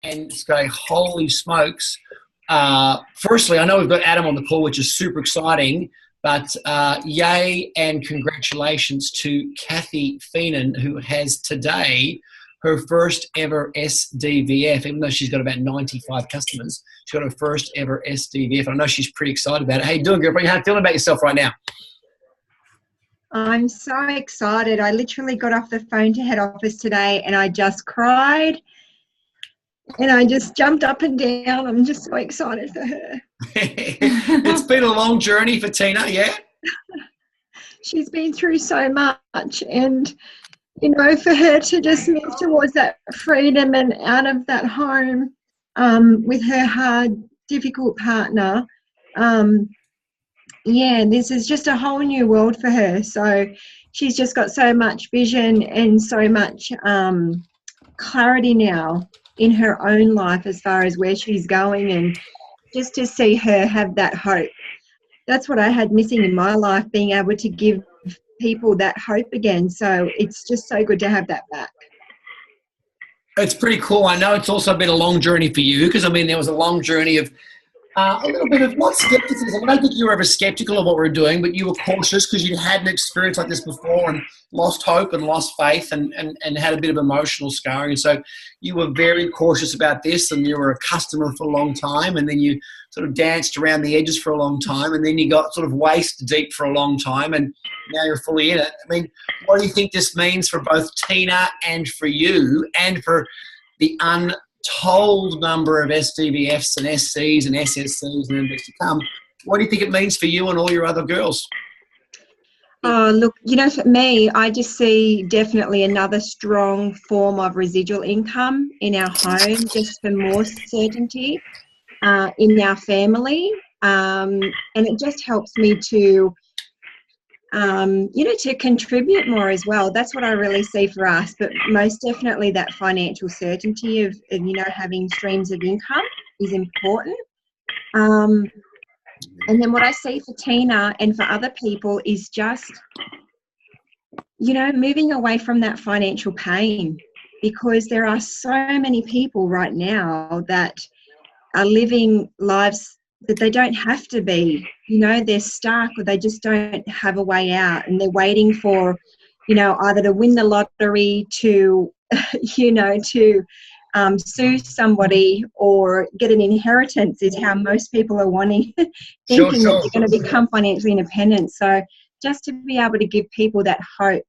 and say, holy smokes. Firstly, I know we've got Adam on the call, which is super exciting, but yay and congratulations to Kathy Feenan, who has today her first ever SDVF, even though she's got about 95 customers. She's got her first ever SDVF. I know she's pretty excited about it. How you doing, girlfriend? How are you feeling about yourself right now? I'm so excited. I literally got off the phone to head office today and I just cried and I just jumped up and down. I'm just so excited for her. It's been a long journey for Tina, yeah? She's been through so much, and you know, for her to just move towards that freedom and out of that home with her hard, difficult partner, this is just a whole new world for her. So she's just got so much vision and so much clarity now in her own life as far as where she's going, and just to see her have that hope. That's what I had missing in my life, being able to give people that hope again. So it's just so good to have that back. It's pretty cool. I know it's also been a long journey for you, because, I mean, there was a long journey of a little bit of, not skepticism. I don't think you were ever skeptical of what we were doing, but you were cautious because you had an experience like this before and lost hope and lost faith and had a bit of emotional scarring. So you were very cautious about this, and you were a customer for a long time, and then you sort of danced around the edges for a long time, and then you got sort of waist deep for a long time, and now you're fully in it. I mean, what do you think this means for both Tina and for you and for the untold number of SDVFs and SCs and SSCs and everything to come? What do you think it means for you and all your other girls? Look, you know, for me, I just see definitely another strong form of residual income in our home, just for more certainty in our family. And it just helps me to, to contribute more as well. That's what I really see for us. But most definitely that financial certainty of having streams of income is important. And then what I see for Tina and for other people is just, moving away from that financial pain, because there are so many people right now that are living lives that they don't have to be. They're stuck, or they just don't have a way out, and they're waiting for, either to win the lottery, to, sue somebody, or get an inheritance is how most people are wanting, thinking that they're going to become financially independent. So just to be able to give people that hope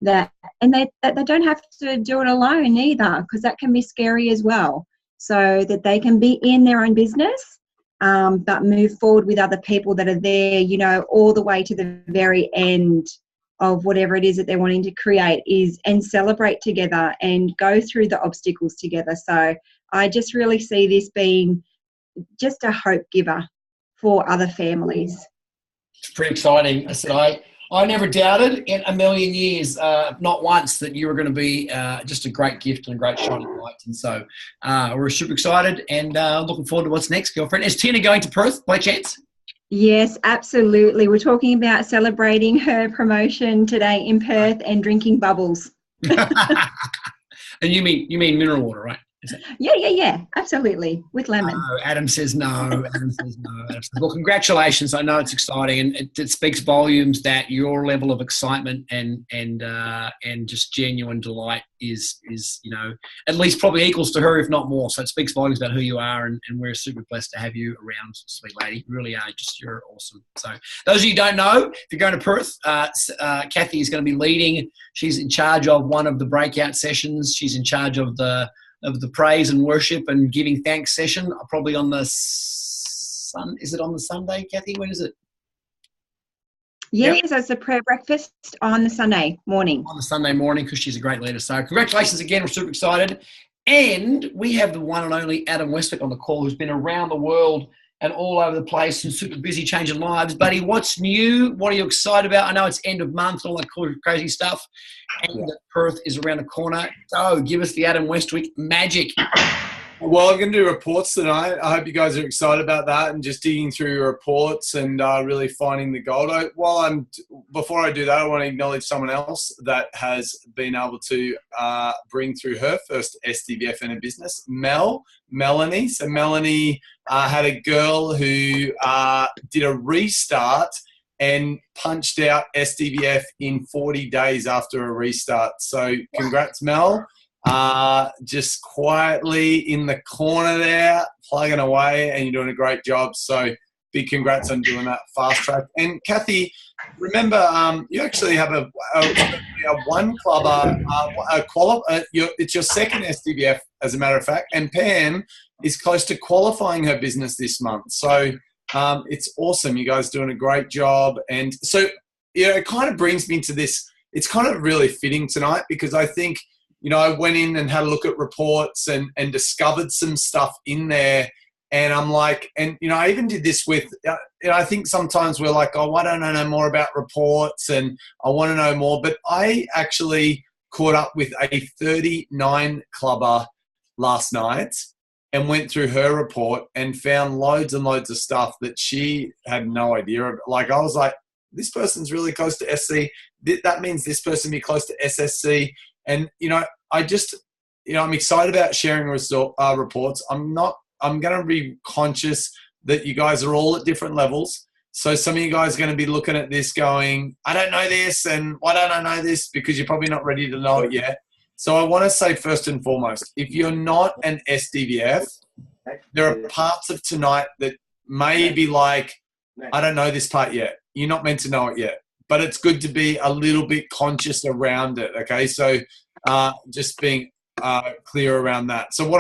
that they don't have to do it alone either, because that can be scary as well. So that they can be in their own business, but move forward with other people that are there, all the way to the very end of whatever it is that they're wanting to create and celebrate together and go through the obstacles together. So I just really see this being just a hope giver for other families. It's pretty exciting. I said, I never doubted in a million years, not once, that you were going to be just a great gift and a great shining light. And so we're super excited and looking forward to what's next, girlfriend. Is Tina going to Perth by chance? Yes, absolutely. We're talking about celebrating her promotion today in Perth and drinking bubbles. And you mean mineral water, right? Yeah, absolutely, with lemon. Adam says no. Adam says no. Well, congratulations. I know it's exciting, and it speaks volumes that your level of excitement and just genuine delight is at least probably equals to her, if not more. So it speaks volumes about who you are, and we're super blessed to have you around, sweet lady. You really are. You're awesome. So those of you who don't know, if you're going to Perth, Kathy is going to be leading. She's in charge of one of the breakout sessions. She's in charge of the praise and worship and giving thanks session, probably on the is it on the Sunday, Kathy? When is it? Yes, yep. It's a prayer breakfast on the Sunday morning. On the Sunday morning, because she's a great leader. So congratulations again. We're super excited. And we have the one and only Adam Westwick on the call, who's been around the world and all over the place and super busy changing lives. Buddy, what's new? What are you excited about? I know it's end of month, all that cool, crazy stuff. And Perth is around the corner. So give us the Adam Westwick magic. Well, I'm going to do reports tonight. I hope you guys are excited about that and just digging through your reports and really finding the gold. Before I do that, I want to acknowledge someone else that has been able to bring through her first SDVF in a business, Melanie. So Melanie had a girl who did a restart and punched out SDVF in 40 days after a restart. So congrats, Mel. Just quietly in the corner there, plugging away, and you're doing a great job. So big congrats on doing that fast track. And Kathy, remember, you actually have a one clubber, it's your second SDVF, as a matter of fact. And Pam is close to qualifying her business this month. So it's awesome. You guys are doing a great job. And so, it kind of brings me to this. It's kind of really fitting tonight because I think, I went in and had a look at reports and discovered some stuff in there. And I'm like, I even did this with, I think sometimes we're like, oh, why don't I know more about reports? And I want to know more. But I actually caught up with a 39 clubber last night and went through her report and found loads and loads of stuff that she had no idea of. Like, I was like, this person's really close to SC. That means this person be close to SSC. And, I'm excited about sharing reports. I'm going to be conscious that you guys are all at different levels. So some of you guys are going to be looking at this going, I don't know this, and why don't I know this? Because you're probably not ready to know it yet. So I want to say first and foremost, if you're not an SDVF, there are parts of tonight that may be like, I don't know this part yet. You're not meant to know it yet. But it's good to be a little bit conscious around it, okay? So just being clear around that. So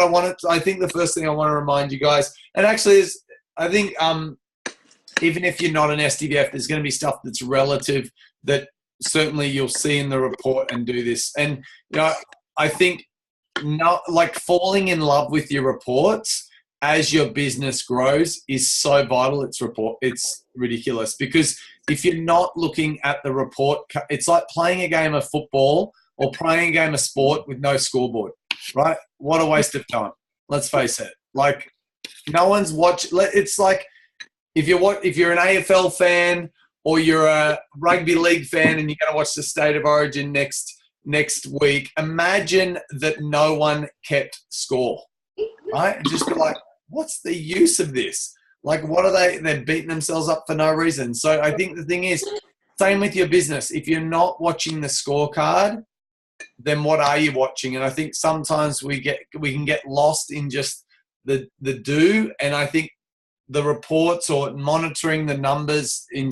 I think the first thing I want to remind you guys, and actually is, I think even if you're not an SDVF, there's going to be stuff that's relative that certainly you'll see in the report and do this. And, I think not like falling in love with your reports as your business grows is so vital. It's ridiculous because if you're not looking at the report, it's like playing a game of football or playing a game of sport with no scoreboard, right? What a waste of time. Let's face it. Like, no one's watching. It's like if you're an AFL fan or you're a rugby league fan and you're going to watch the State of Origin next week, imagine that no one kept score, right? And just be like, what's the use of this? Like, what are they're beating themselves up for no reason. So I think the thing is, same with your business. If you're not watching the scorecard, then what are you watching? And I think sometimes we can get lost in just the do. And I think the reports or monitoring the numbers to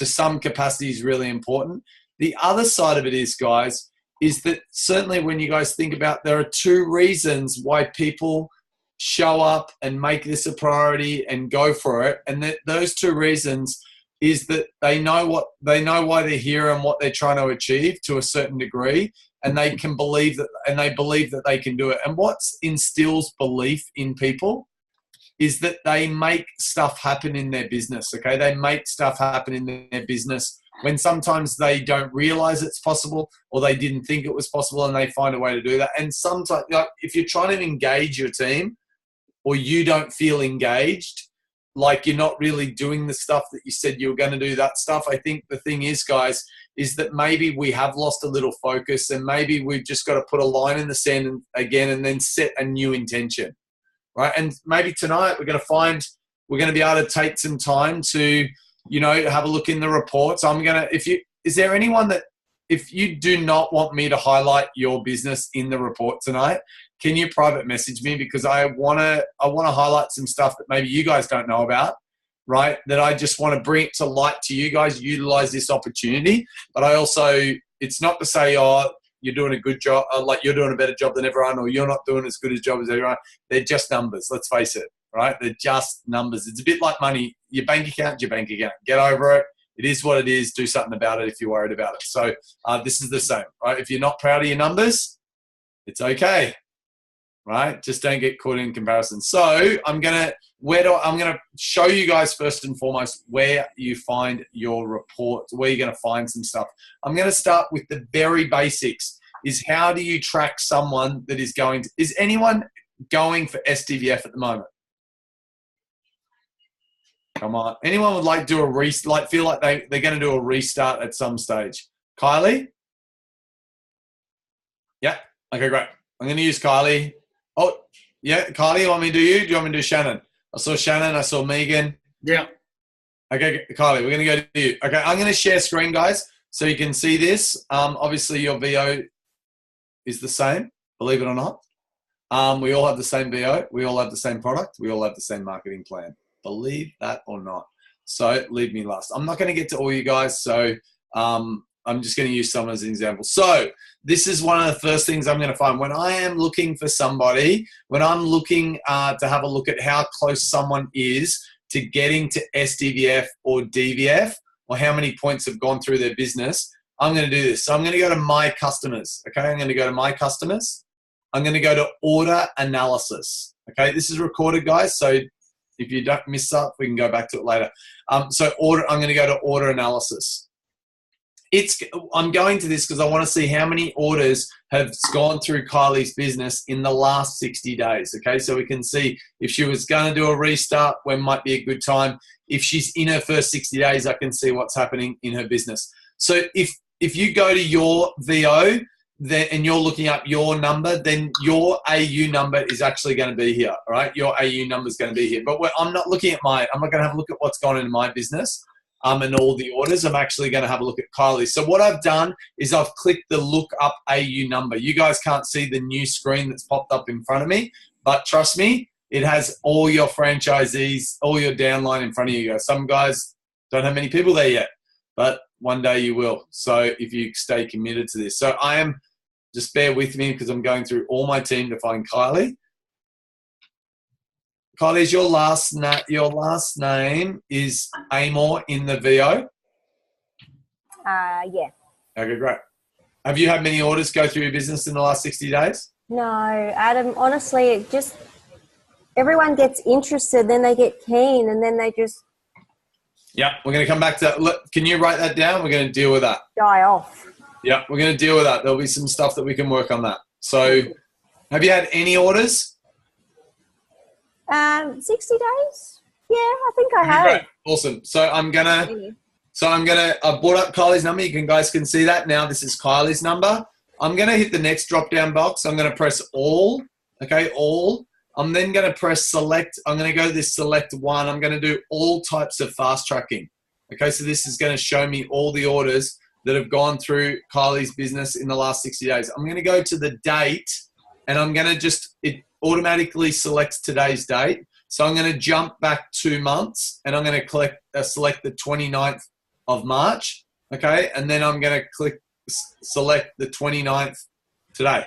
some capacity is really important. The other side of it is, guys, is that certainly when you guys think about, there are two reasons why people show up and make this a priority and go for it. And those two reasons is that they know why they're here and what they're trying to achieve to a certain degree, and they believe that they can do it. And what instills belief in people is that they make stuff happen in their business. Okay, they make stuff happen in their business when sometimes they don't realize it's possible or they didn't think it was possible, and they find a way to do that. And sometimes, like, if you're trying to engage your team or you don't feel engaged, like you're not really doing the stuff that you said you were going to do, that stuff. I think the thing is, guys, is that maybe we have lost a little focus, and maybe we've just got to put a line in the sand again and then set a new intention, right? And maybe tonight we're going to be able to take some time to, have a look in the reports. Is there anyone that, if you do not want me to highlight your business in the report tonight, can you private message me? Because I want to highlight some stuff that maybe you guys don't know about, right? That I just want to bring it to light to you guys, utilize this opportunity. But I also, it's not to say, oh, you're doing a good job, like you're doing a better job than everyone, or you're not doing as good a job as everyone. They're just numbers, let's face it, right? They're just numbers. It's a bit like money. Your bank account, your bank account. Get over it. It is what it is. Do something about it if you're worried about it. So this is the same, right? If you're not proud of your numbers, it's okay, right? Just don't get caught in comparison. So I'm gonna show you guys first and foremost where you find your reports, where you're gonna find some stuff. I'm gonna start with the very basics. Is how do you track someone that is going to? Is anyone going for SDVF at the moment? Come on. Anyone would like to do a feel like they're going to do a restart at some stage? Kylie? Yeah. Okay, great. I'm going to use Kylie. Oh, yeah. Kylie, you want me to do you? Do you want me to do Shannon? I saw Shannon. I saw Megan. Yeah. Okay, Kylie, we're going to go to you. Okay, I'm going to share screen, guys, so you can see this. Obviously, your VO is the same, believe it or not. We all have the same VO. We all have the same product. We all have the same marketing plan. Believe that or not. So leave me last. I'm not going to get to all you guys, so I'm just going to use someone as an example. So this is one of the first things I'm going to find. When I am looking for somebody, when I'm looking to have a look at how close someone is to getting to SDVF or DVF, or how many points have gone through their business, I'm going to do this. So I'm going to go to my customers. Okay, I'm going to go to my customers. I'm going to go to order analysis. Okay, this is recorded, guys. So if you don't miss up, we can go back to it later. I'm going to go to order analysis. I'm going to this because I want to see how many orders have gone through Kylie's business in the last 60 days. Okay, so we can see if she was going to do a restart, when might be a good time. If she's in her first 60 days, I can see what's happening in her business. So if you go to your VO and you're looking up your number, then your AU number is actually going to be here. All right, your AU number is going to be here. But I'm not looking at I'm not going to have a look at what's gone in my business. And all the orders. I'm actually going to have a look at Kylie. So what I've done is I've clicked the look up AU number. You guys can't see the new screen that's popped up in front of me, but trust me, it has all your franchisees, all your downline in front of you guys. Some guys don't have many people there yet, but one day you will. So if you stay committed to this. So just bear with me because I'm going through all my team to find Kylie. Kylie, is your last name is Amor in the VO? Yeah. Okay, great. Have you had many orders go through your business in the last 60 days? No, Adam, honestly, everyone gets interested, then they get keen, and then they just... Yeah, we're going to come back to that. Can you write that down? We're going to deal with that. Die off. Yeah, we're going to deal with that. There'll be some stuff that we can work on that. So have you had any orders? 60 days? Yeah, I think I have. Great. Awesome. So I've brought up Kylie's number. You guys can see that now. This is Kylie's number. I'm going to hit the next drop-down box. I'm going to press all. Okay, all. I'm then going to press select. I'm going to go to this select one. I'm going to do all types of fast tracking. Okay, so this is going to show me all the orders that have gone through Kylie's business in the last 60 days. I'm going to go to the date, and I'm going to it automatically selects today's date. So I'm going to jump back 2 months, and I'm going to select the 29th of March. Okay, and then I'm going to select the 29th today.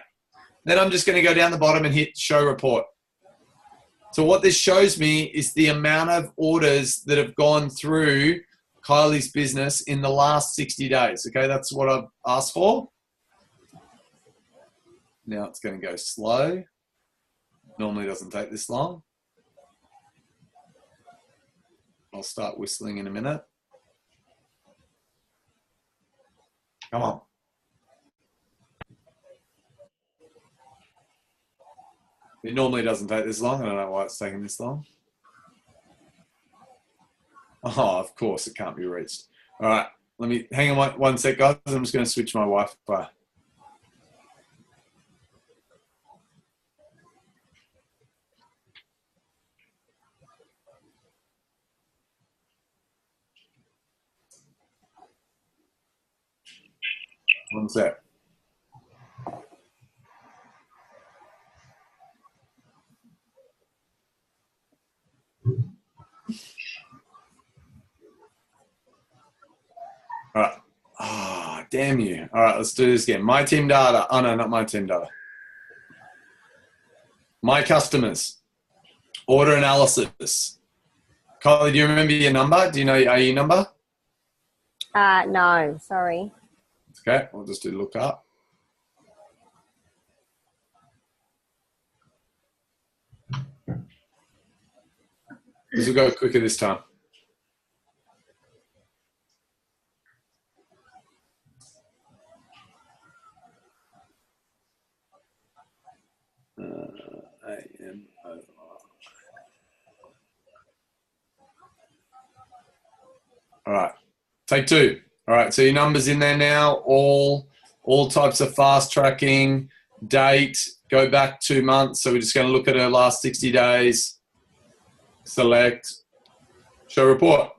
Then I'm just going to go down the bottom and hit show report. So what this shows me is the amount of orders that have gone through Kylie's business in the last 60 days. Okay, that's what I've asked for. Now it's going to go slow. Normally doesn't take this long. I'll start whistling in a minute. Come on. It normally doesn't take this long. I don't know why it's taking this long. Oh, of course it can't be reached. All right, let me hang on one sec, guys. I'm just going to switch my Wi-Fi. One sec. All right. Ah, oh, damn you. All right, let's do this again. My team data. Oh, no, not my team data. My customers. Order analysis. Kylie, do you remember your number? Do you know your AE number? No, sorry. Okay, we'll just do look up. This will go quicker this time. All right. Take two. All right. So your number's in there now. All types of fast tracking, date, go back 2 months. So we're just going to look at her last 60 days. Select, show report.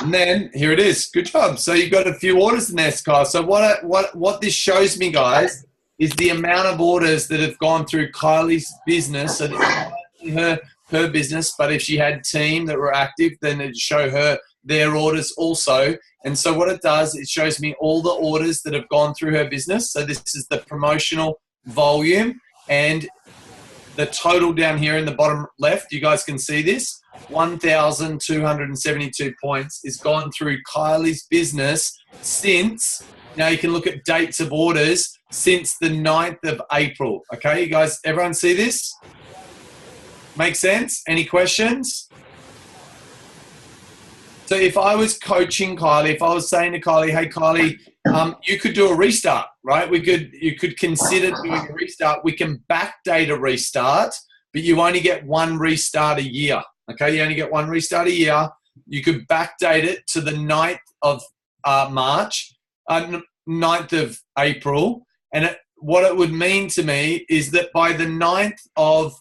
And then here it is. Good job. So you've got a few orders in there, Sky. So what this shows me, guys, is the amount of orders that have gone through Kylie's business. So not only her business, but if she had team that were active, then it'd show her their orders also. And so what it does, it shows me all the orders that have gone through her business. So this is the promotional volume, and the total down here in the bottom left, you guys can see this, 1,272 points is gone through Kylie's business since, now you can look at dates of orders, since the 9th of April. Okay, you guys, everyone see this? Make sense? Any questions? So if I was coaching Kylie, if I was saying to Kylie, hey Kylie, you could do a restart, right? You could consider doing a restart. We can backdate a restart, but you only get one restart a year. Okay, you only get one restart a year. You could backdate it to the 9th of March, 9th of April. And what it would mean to me is that by the 9th of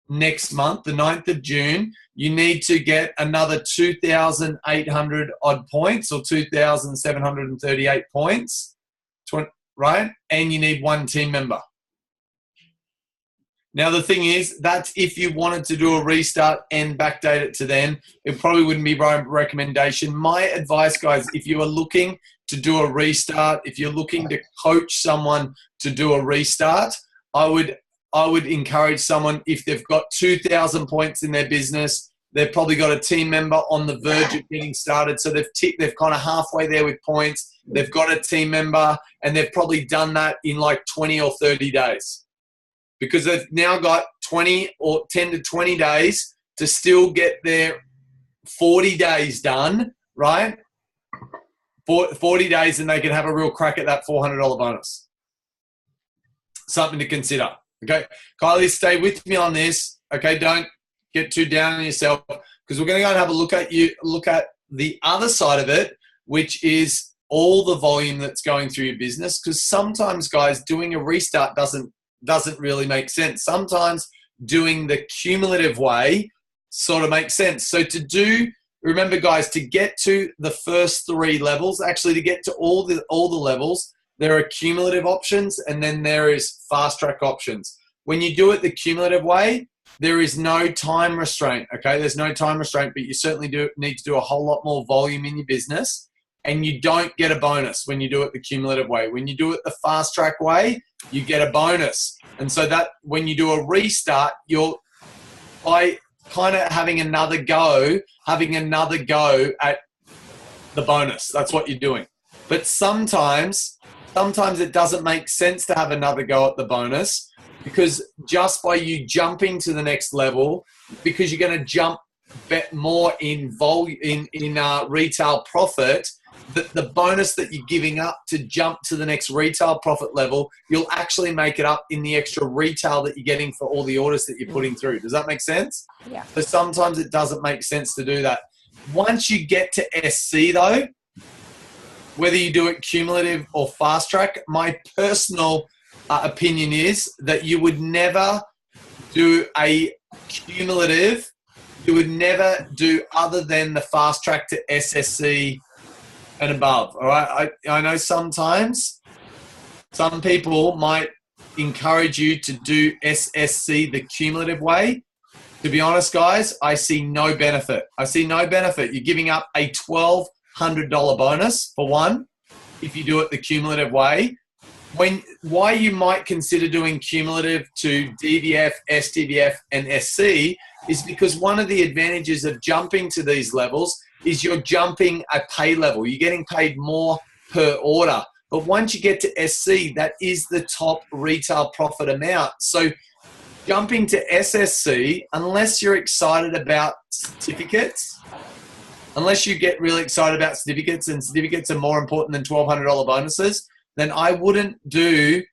next month, the 9th of June, you need to get another 2,800 odd points or 2,738 points, right? And you need one team member. Now, the thing is, that's if you wanted to do a restart and backdate it to then, it probably wouldn't be my recommendation. My advice, guys, if you are looking to do a restart, if you're looking to coach someone to do a restart, I would encourage someone, if they've got 2,000 points in their business, they've probably got a team member on the verge of getting started. So they've kind of halfway there with points. They've got a team member, and they've probably done that in like 20 or 30 days. Because they've now got 10 to 20 days to still get their 40 days done, right? 40 days, and they can have a real crack at that $400 bonus. Something to consider. Okay, Kylie, stay with me on this. Okay, don't get too down on yourself, because we're going to go and have a look at the other side of it, which is all the volume that's going through your business. Because sometimes, guys, doing a restart doesn't really make sense. Sometimes doing the cumulative way sort of makes sense. So remember, guys, to get to the first 3 levels, actually to get to all the levels, there are cumulative options, and then there is fast track options. When you do it the cumulative way, there is no time restraint, okay? There's no time restraint, but you certainly need to do a whole lot more volume in your business, and you don't get a bonus when you do it the cumulative way. When you do it the fast track way, you get a bonus. And so that when you do a restart, you're by kind of having another go at the bonus. That's what you're doing. But sometimes it doesn't make sense to have another go at the bonus, because just by you jumping to the next level, because you're going to jump more in volume, in retail profit, the bonus that you're giving up to jump to the next retail profit level, you'll actually make it up in the extra retail that you're getting for all the orders that you're putting through. Does that make sense? Yeah. So sometimes it doesn't make sense to do that. Once you get to SC though, whether you do it cumulative or fast track, my personal opinion is that you would never do a cumulative. You would never do other than the fast track to SSC and above. All right. I know sometimes some people might encourage you to do SSC the cumulative way. To be honest, guys, I see no benefit. You're giving up a $1,200 bonus for one if you do it the cumulative way. Why you might consider doing cumulative to DVF, SDVF, and SC is because one of the advantages of jumping to these levels is you're jumping a pay level. You're getting paid more per order. But once you get to SC, that is the top retail profit amount. So jumping to SSC, unless you're excited about certificates, unless you get really excited about certificates, and certificates are more important than $1,200 bonuses, then I wouldn't do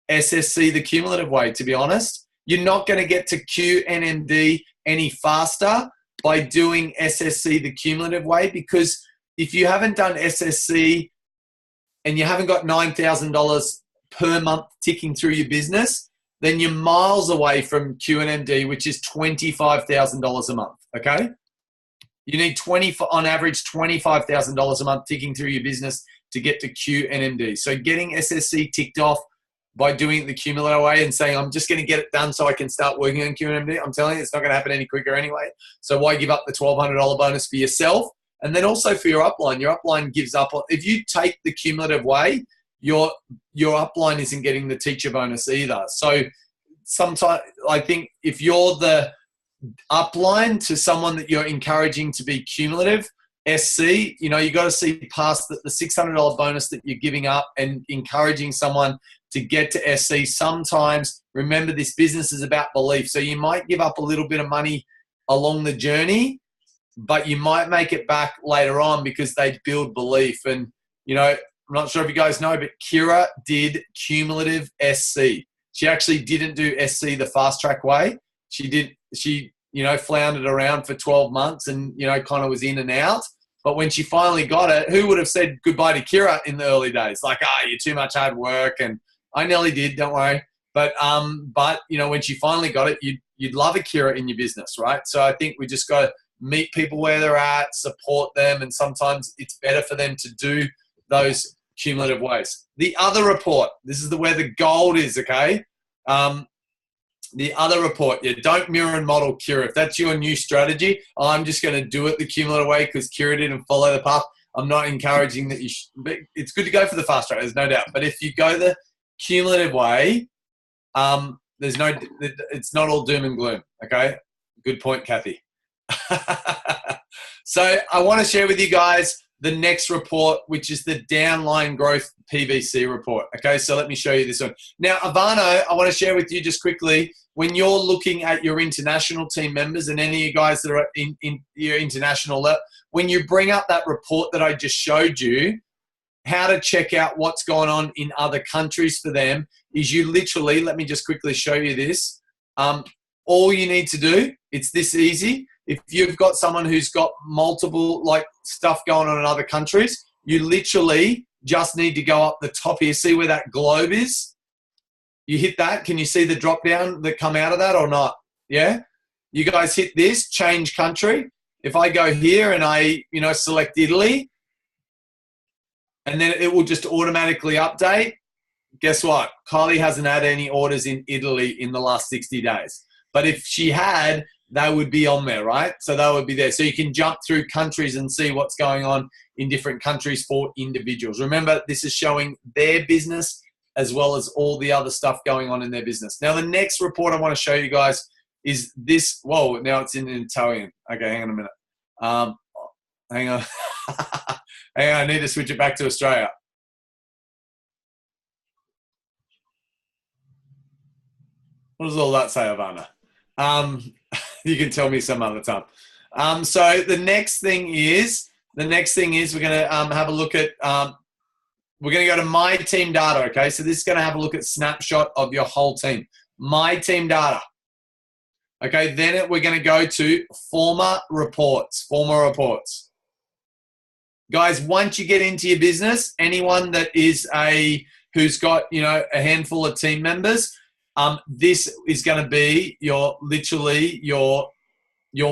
SSC the cumulative way, to be honest. You're not going to get to QNMD any faster by doing SSC the cumulative way, because if you haven't done SSC and you haven't got $9,000 per month ticking through your business, then you're miles away from QNMD, which is $25,000 a month, okay? You need on average $25,000 a month ticking through your business to get to QNMD. So getting SSC ticked off by doing it the cumulative way and saying, I'm just going to get it done so I can start working on QNMD, I'm telling you, it's not going to happen any quicker anyway. So why give up the $1,200 bonus for yourself? And then also for your upline. Your upline gives up. If you take the cumulative way, your upline isn't getting the teacher bonus either. So sometimes I think if you're the upline to someone that you're encouraging to be cumulative, SC, you know, you got to see past the $600 bonus that you're giving up and encouraging someone to get to SC. Sometimes, remember, this business is about belief. So you might give up a little bit of money along the journey, but you might make it back later on because they build belief. And, you know, I'm not sure if you guys know, but Kira did cumulative SC. She actually didn't do SC the fast track way. She, you know, floundered around for 12 months and, you know, kind of was in and out. But when she finally got it, who would have said goodbye to Kira in the early days? Like, you're too much hard work. And I nearly did, don't worry. But you know, when she finally got it, you'd love a Kira in your business, right? So I think we just got to meet people where they're at, support them, and sometimes it's better for them to do those cumulative ways. The other report, this is where the gold is, okay? The other report, don't mirror and model Kira. If that's your new strategy, I'm just going to do it the cumulative way because Kira didn't follow the path. I'm not encouraging that you should. But it's good to go for the fast track, there's no doubt. But if you go the cumulative way, it's not all doom and gloom, okay? Good point, Kathy. So I want to share with you guys the next report, which is the downline growth PVC report. Okay, so let me show you this one. Now, Ivano, I want to share with you just quickly, when you're looking at your international team members and any of you guys that are in your international, when you bring up that report that I just showed you, how to check out what's going on in other countries for them is you literally, let me just quickly show you this. All you need to do, it's this easy. If you've got someone who's got multiple stuff going on in other countries, you literally just need to go up the top here. See where that globe is? You hit that. Can you see the drop down that come out of that or not? Yeah? You guys hit this, change country. If I go here and I, select Italy, and then it will just automatically update. Guess what? Kylie hasn't had any orders in Italy in the last 60 days. But if she had, they would be on there, right? So they would be there. So you can jump through countries and see what's going on in different countries for individuals. Remember, this is showing their business as well as all the other stuff going on in their business. Now, the next report I want to show you guys is this. Whoa, now it's in Italian. Okay, hang on a minute. Hang on. Hang on, I need to switch it back to Australia. What does all that say, Ivana? You can tell me some other time. So the next thing is we're going to have a look at, we're going to go to My Team Data, okay? So this is going to have a look at snapshot of your whole team. My Team Data. Okay, then we're going to go to former reports. Guys, once you get into your business, anyone that is who's got, a handful of team members, this is going to be your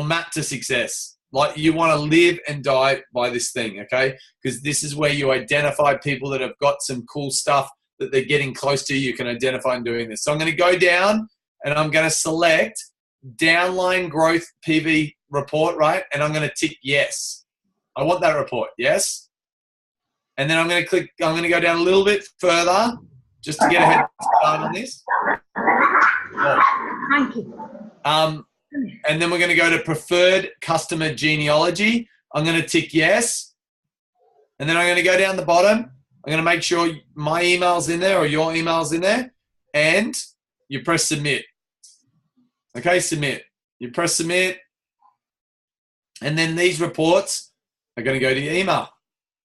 map to success. Like, you want to live and die by this thing, okay? Because this is where you identify people that have got some cool stuff that they're getting close to. You can identify in doing this. So I'm going to go down and I'm going to select downline growth PV report, right? And I'm going to tick yes. I want that report, yes. And then I'm going to go down a little bit further just to get a head start on this. Thank you. And then we're going to go to preferred customer genealogy. I'm going to tick yes. And then I'm going to go down the bottom. I'm going to make sure my email's in there or your email's in there. And you press submit. Okay, submit. You press submit. And then these reports are going to go to your email.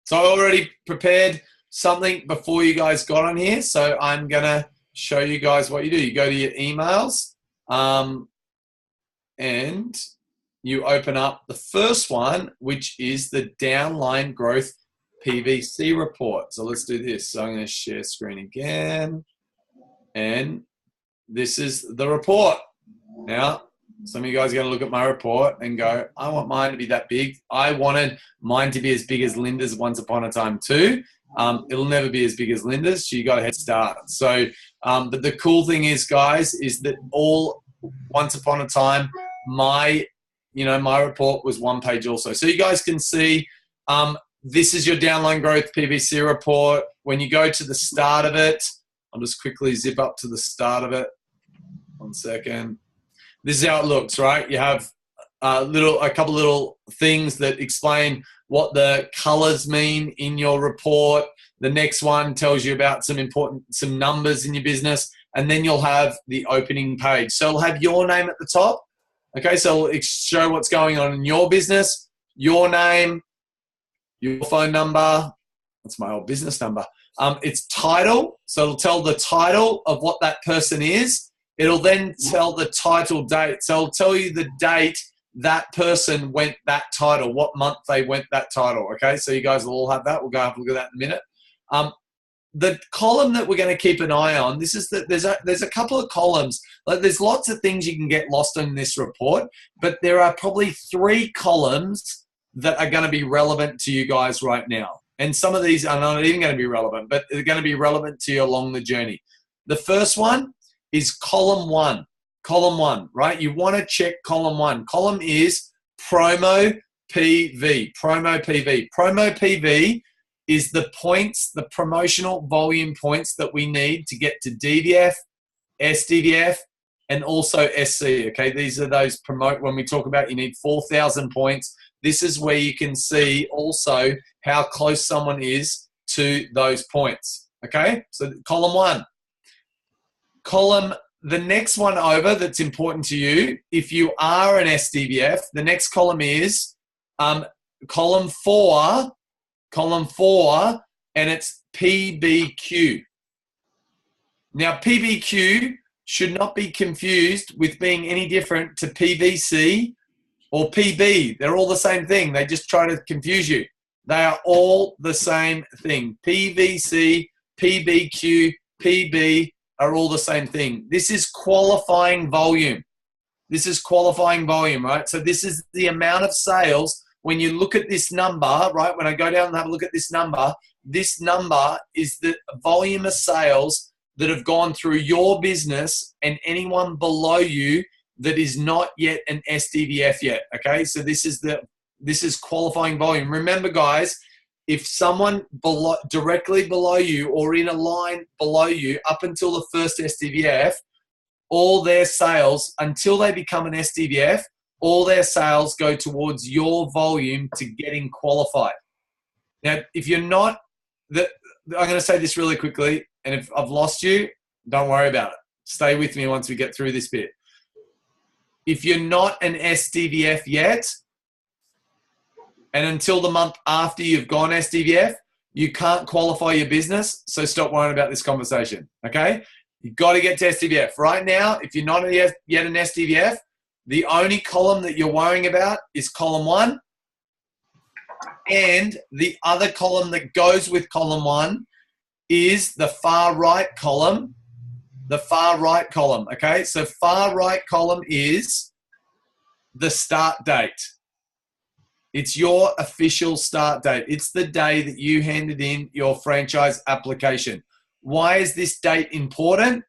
So I already prepared something before you guys got on here. So I'm going to show you guys what you do. You go to your emails. And you open up the first one, which is the downline growth PVC report. So let's do this. So I'm going to share screen again. And this is the report. Now, some of you guys are going to look at my report and go, I want mine to be that big. I wanted mine to be as big as Linda's once upon a time too. It'll never be as big as Linda's. So you got a head start. So, but the cool thing is, guys, is that once upon a time, my report was one page also. So you guys can see, this is your downline growth PVC report. When you go to the start of it, I'll just quickly zip up to the start of it. 1 second. This is how it looks, right? You have a couple little things that explain what the colors mean in your report. The next one tells you about some numbers in your business, and then you'll have the opening page. So it'll have your name at the top. Okay, so it'll show what's going on in your business, your name, your phone number. That's my old business number. Its title, so it'll tell the title of what that person is. It'll then tell the title date. So it'll tell you the date that person went that title, what month they went that title. Okay, so you guys will all have that. We'll go have a look at that in a minute. The column that we're going to keep an eye on, there's a couple of columns. Like, there's lots of things you can get lost in this report, but there are probably 3 columns that are going to be relevant to you guys right now. And some of these are not even going to be relevant, but they're going to be relevant to you along the journey. The first one is column 1. Column 1, right? You want to check column 1. Column is promo PV. Promo PV. Promo PV is the points, the promotional volume points that we need to get to DVF, SDVF, and also SC. Okay, these are those when we talk about you need 4,000 points. This is where you can see also how close someone is to those points. Okay, so column 1. The next one over that's important to you, if you are an SDVF, the next column is column 4, and it's PBQ. Now, PBQ should not be confused with being any different to PVC or PB. They're all the same thing. They just try to confuse you. They are all the same thing. PVC, PBQ, PB are all the same thing. This is qualifying volume. This is qualifying volume, right? So this is the amount of sales. When you look at this number, right, when I go down and have a look at this number is the volume of sales that have gone through your business and anyone below you that is not yet an SDVF yet, okay? So this is qualifying volume. Remember, guys, if someone directly below you or in a line below you up until the first SDVF, all their sales, until they become an SDVF, all their sales go towards your volume to getting qualified. Now, if you're not, I'm going to say this really quickly, and if I've lost you, don't worry about it. Stay with me once we get through this bit. If you're not an SDVF yet, and until the month after you've gone SDVF, you can't qualify your business, so stop worrying about this conversation, okay? You've got to get to SDVF. Right now, if you're not yet an SDVF, the only column that you're worrying about is column 1, and the other column that goes with column 1 is the far right column. The far right column, okay? So far right column is the start date. It's your official start date. It's the day that you handed in your franchise application. Why is this date important?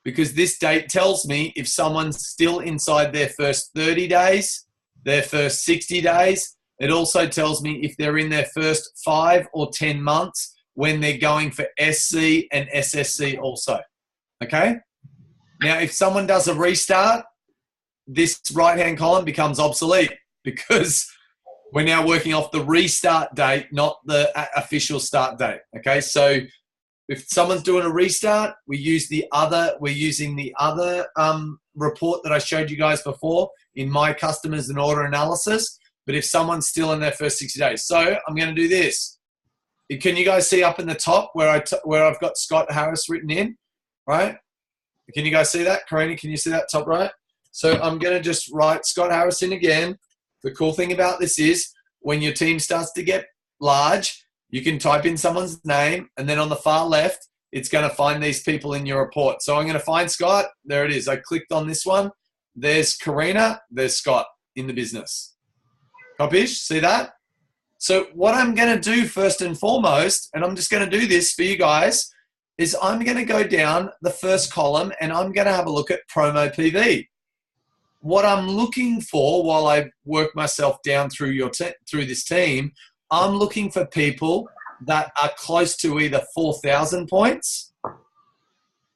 Because this date tells me if someone's still inside their first 30 days, their first 60 days. It also tells me if they're in their first 5 or 10 months when they're going for SC and SSC also. Okay? Now, if someone does a restart, this right-hand column becomes obsolete because we're now working off the restart date, not the official start date. Okay? So if someone's doing a restart, we're using the other report that I showed you guys before in my customers and order analysis. But if someone's still in their first 60 days, so I'm going to do this. Can you guys see up in the top where I've got Scott Harris written in, right? Can you guys see that? Karina, can you see that top right? So I'm going to just write Scott Harrison again. The cool thing about this is when your team starts to get large, you can type in someone's name, and then on the far left, it's going to find these people in your report. So I'm going to find Scott. There it is. I clicked on this one. There's Karina. There's Scott in the business. Copish? See that? So what I'm going to do first and foremost, and I'm just going to do this for you guys, is I'm going to go down the first column and I'm going to have a look at promo PV. What I'm looking for while I work myself down through through this team, I'm looking for people that are close to either 4,000 points,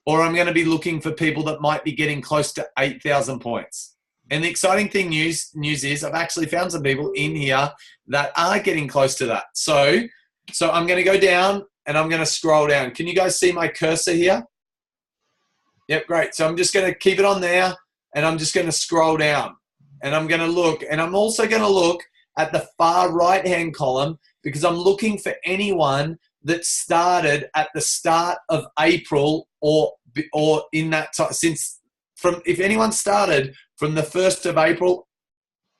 or I'm going to be looking for people that might be getting close to 8,000 points. And the exciting thing news is I've actually found some people in here that are getting close to that. So I'm going to go down and I'm going to scroll down. Can you guys see my cursor here? Yep, great. So I'm just going to keep it on there and I'm just going to scroll down and I'm going to look. And I'm also going to look at the far right-hand column because I'm looking for anyone that started at the start of April or in that time if anyone started from the 1st of April,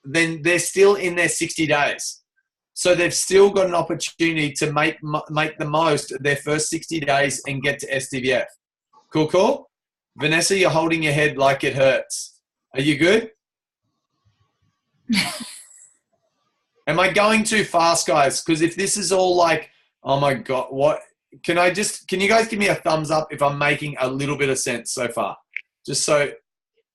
then they're still in their 60 days. So they've still got an opportunity to make the most of their first 60 days and get to SDVF. Cool? Vanessa, you're holding your head like it hurts. Are you good? Am I going too fast, guys? Because if this is all like, oh my God, what? Can you guys give me a thumbs up if I'm making a little bit of sense so far? Just so,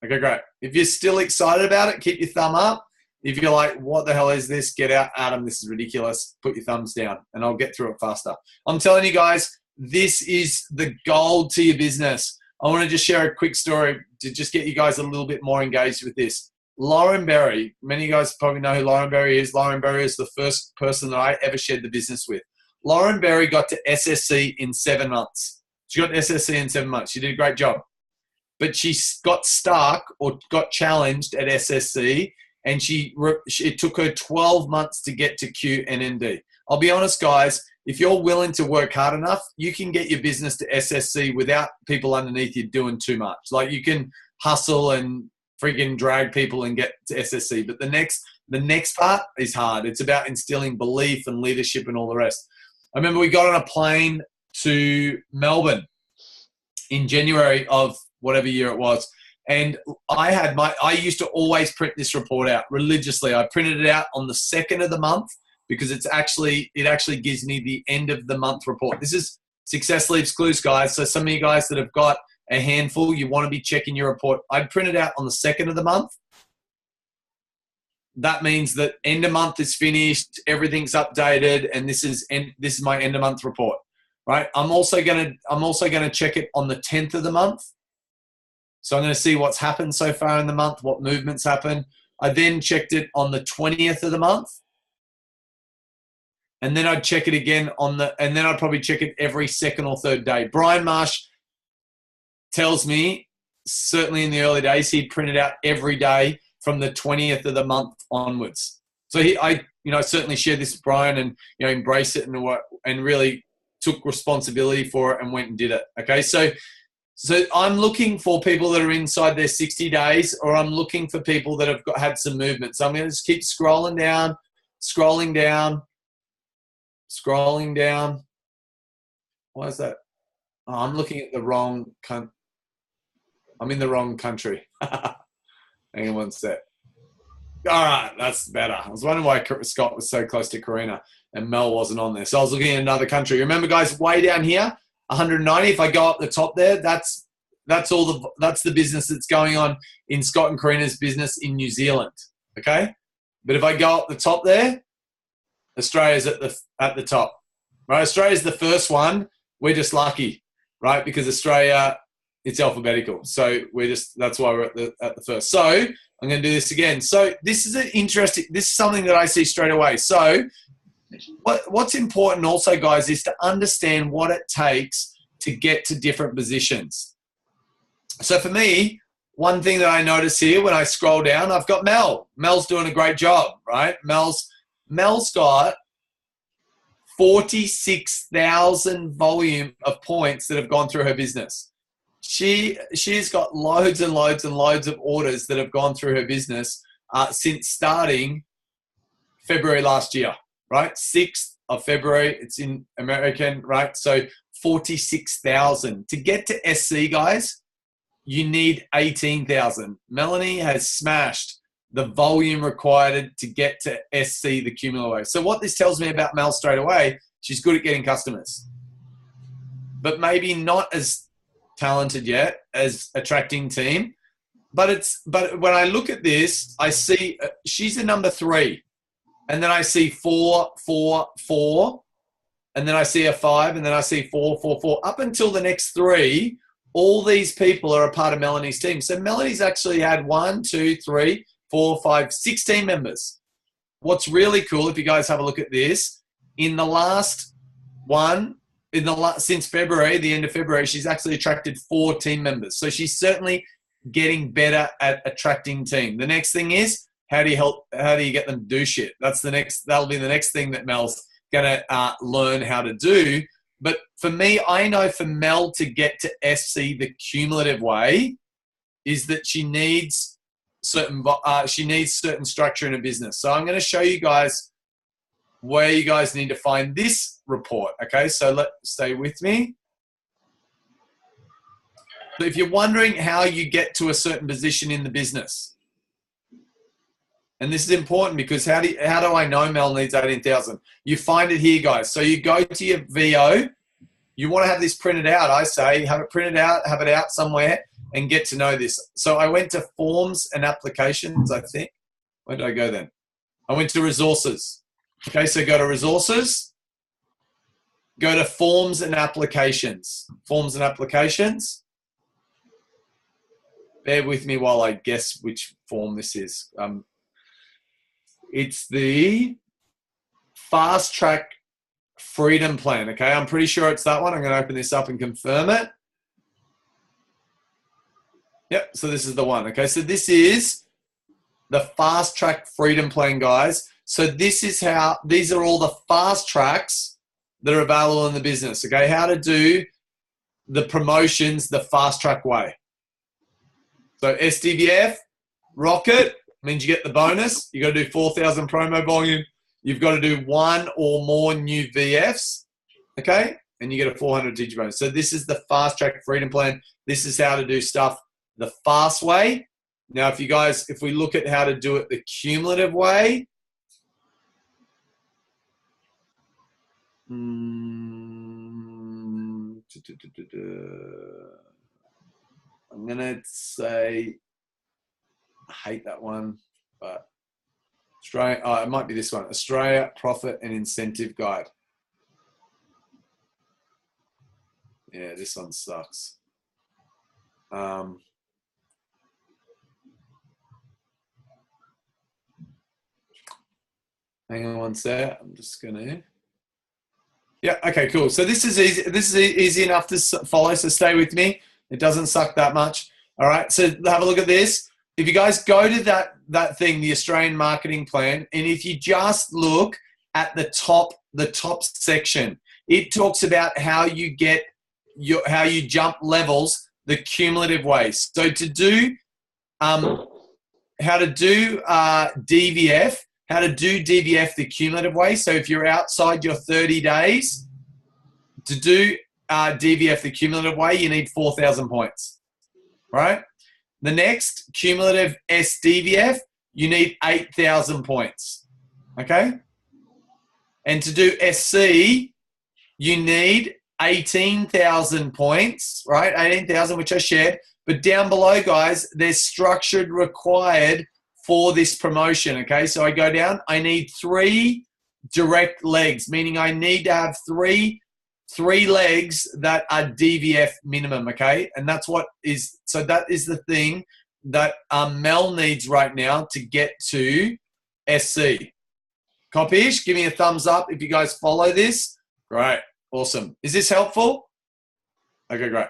okay, great. If you're still excited about it, keep your thumb up. If you're like, what the hell is this? Get out, Adam, this is ridiculous. Put your thumbs down and I'll get through it faster. I'm telling you guys, this is the gold to your business. I want to just share a quick story to just get you guys a little bit more engaged with this. Lauren Berry, many of you guys probably know who Lauren Berry is. Lauren Berry is the first person that I ever shared the business with. Lauren Berry got to SSC in 7 months. She got to SSC in 7 months. She did a great job. But she got stuck or got challenged at SSC, and it took her 12 months to get to Q and ND. I'll be honest, guys, if you're willing to work hard enough, you can get your business to SSC without people underneath you doing too much. Like you can hustle and freaking drag people and get to SSC. But the next part is hard. It's about instilling belief and leadership and all the rest. I remember we got on a plane to Melbourne in January of whatever year it was. And I used to always print this report out religiously. I printed it out on the 2nd of the month because it actually gives me the end of the month report. This is Success Leaves Clues, guys. So some of you guys that have got a handful, you want to be checking your report. I'd print it out on the 2nd of the month. That means that end of month is finished, everything's updated, and this is my end of month report, right? I'm also gonna check it on the 10th of the month. So I'm going to see what's happened so far in the month, what movements happen. I then checked it on the 20th of the month. And then I'd check it again and then I'd probably check it every 2nd or 3rd day. Brian Marsh tells me, certainly in the early days, he'd print it out every day from the 20th of the month onwards. So I certainly shared this with Brian and, embraced it and really took responsibility for it and went and did it. Okay. So I'm looking for people that are inside their 60 days, or I'm looking for people that have had some movement. So I'm going to just keep scrolling down. Why is that? Oh, I'm looking at the wrong country. I'm in the wrong country. Hang on one sec. All right, that's better. I was wondering why Scott was so close to Karina and Mel wasn't on there. So I was looking at another country. Remember, guys, way down here, 190. If I go up the top there, that's the business that's going on in Scott and Karina's business in New Zealand. Okay, but if I go up the top there, Australia's at the top. Right, Australia's the first one. We're just lucky, right? Because Australia, it's alphabetical. So that's why we're at the first. So I'm going to do this again. So this is something that I see straight away. So what's important also, guys, is to understand what it takes to get to different positions. So for me, one thing that I notice here when I scroll down, I've got Mel. Mel's doing a great job, right? Mel's got 46,000 volume of points that have gone through her business. she's got loads and loads and loads of orders that have gone through her business since starting February last year, right? 6th of February, it's in American, right? So 46,000. To get to SC, guys, you need 18,000. Melanie has smashed the volume required to get to SC the cumulative way. So what this tells me about Mel straight away, she's good at getting customers, but maybe not as talented yet as attracting team. But when I look at this, I see she's a number 3. And then I see 4, 4, 4. And then I see a 5. And then I see 4, 4, 4. Up until the next 3, all these people are a part of Melanie's team. So Melanie's actually had 1, 2, 3, 4, 5, 16 members. What's really cool, if you guys have a look at this, in the last one, since February, the end of February, she's actually attracted 4 team members. So she's certainly getting better at attracting team. The next thing is, how do you get them to do shit? That'll be the next thing that Mel's going to learn how to do. But for me, I know for Mel to get to SC the cumulative way is that she needs certain structure in a business. So I'm going to show you guys where you guys need to find this report. Okay, so stay with me. So if you're wondering how you get to a certain position in the business, and this is important because how do I know Mel needs 18,000? You find it here, guys. So you go to your VO. You want to have this printed out. I say have it printed out, have it out somewhere, and get to know this. So I went to forms and applications, I think. Where did I go then? I went to resources. Okay, so go to resources. Go to forms and applications. Forms and applications. Bear with me while I guess which form this is. It's the Fast Track Freedom Plan. Okay, I'm pretty sure it's that one. I'm going to open this up and confirm it. Yep, so this is the one. Okay, so this is the Fast Track Freedom Plan, guys. So these are all the fast tracks that are available in the business. Okay, how to do the promotions the fast track way. So SDVF, Rocket, means you get the bonus. You got to do 4,000 promo volume. You've got to do 1 or more new VFs, okay? And you get a 400 digi bonus. So this is the Fast Track Freedom Plan. This is how to do stuff the fast way. Now, if we look at how to do it the cumulative way, I'm going to say, I hate that one, but Australia, it might be this one, Australia Profit and Incentive Guide. Yeah, this one sucks. Hang on one sec. I'm just going to... Yeah, okay, cool. So this is easy. This is easy enough to follow, so stay with me. It doesn't suck that much. All right, so have a look at this. If you guys go to that thing, the Australian Marketing Plan, and if you just look at the top section, it talks about how you jump levels the cumulative way. So to do how to do DVF the cumulative way. So if you're outside your 30 days, to do DVF the cumulative way, you need 4,000 points, right? The next, cumulative SDVF, you need 8,000 points, okay? And to do SC, you need 18,000 points, right? 18,000, which I shared. But down below, guys, there's structured required for this promotion, okay? So I go down, I need 3 direct legs, meaning I need to have three legs that are DVF minimum, okay? And that's what is, so that is the thing that Mel needs right now to get to SC. Copyish, give me a thumbs up if you guys follow this. Great, awesome. Is this helpful? Okay, great.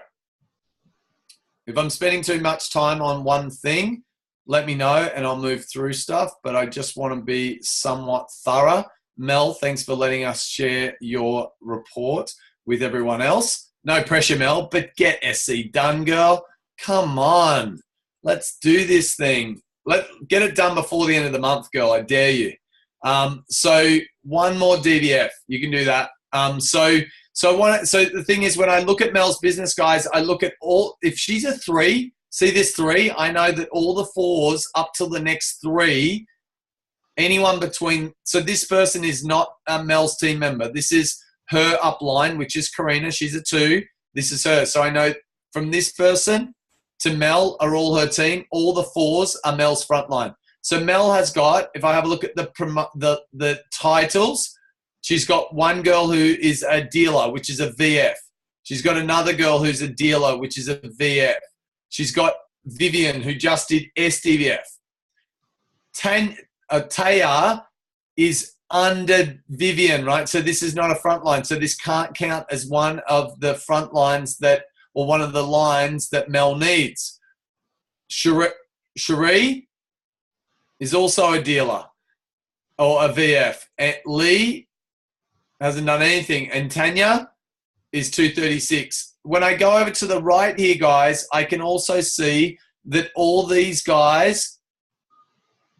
If I'm spending too much time on one thing, let me know and I'll move through stuff, but I just want to be somewhat thorough. Mel, thanks for letting us share your report with everyone else. No pressure, Mel, but get SC done, girl. Come on. Let's do this thing. Get it done before the end of the month, girl. I dare you. So one more DVF. You can do that. So the thing is, when I look at Mel's business, guys, I look at all, if she's a 3, see this 3, I know that all the 4s up till the next 3, anyone between, so this person is not Mel's team member. This is her upline, which is Karina. She's a 2. This is her. So I know from this person to Mel are all her team. All the 4s are Mel's frontline. So Mel has got, if I have a look at the titles, she's got one girl who is a dealer, which is a VF. She's got another girl who's a dealer, which is a VF. She's got Vivian, who just did SDVF. Taya is under Vivian, right? So this is not a front line. So this can't count as one of the front lines that, or one of the lines that Mel needs. Cherie is also a dealer or a VF. And Lee hasn't done anything. And Tanya is 236. When I go over to the right here, guys, I can also see that all these guys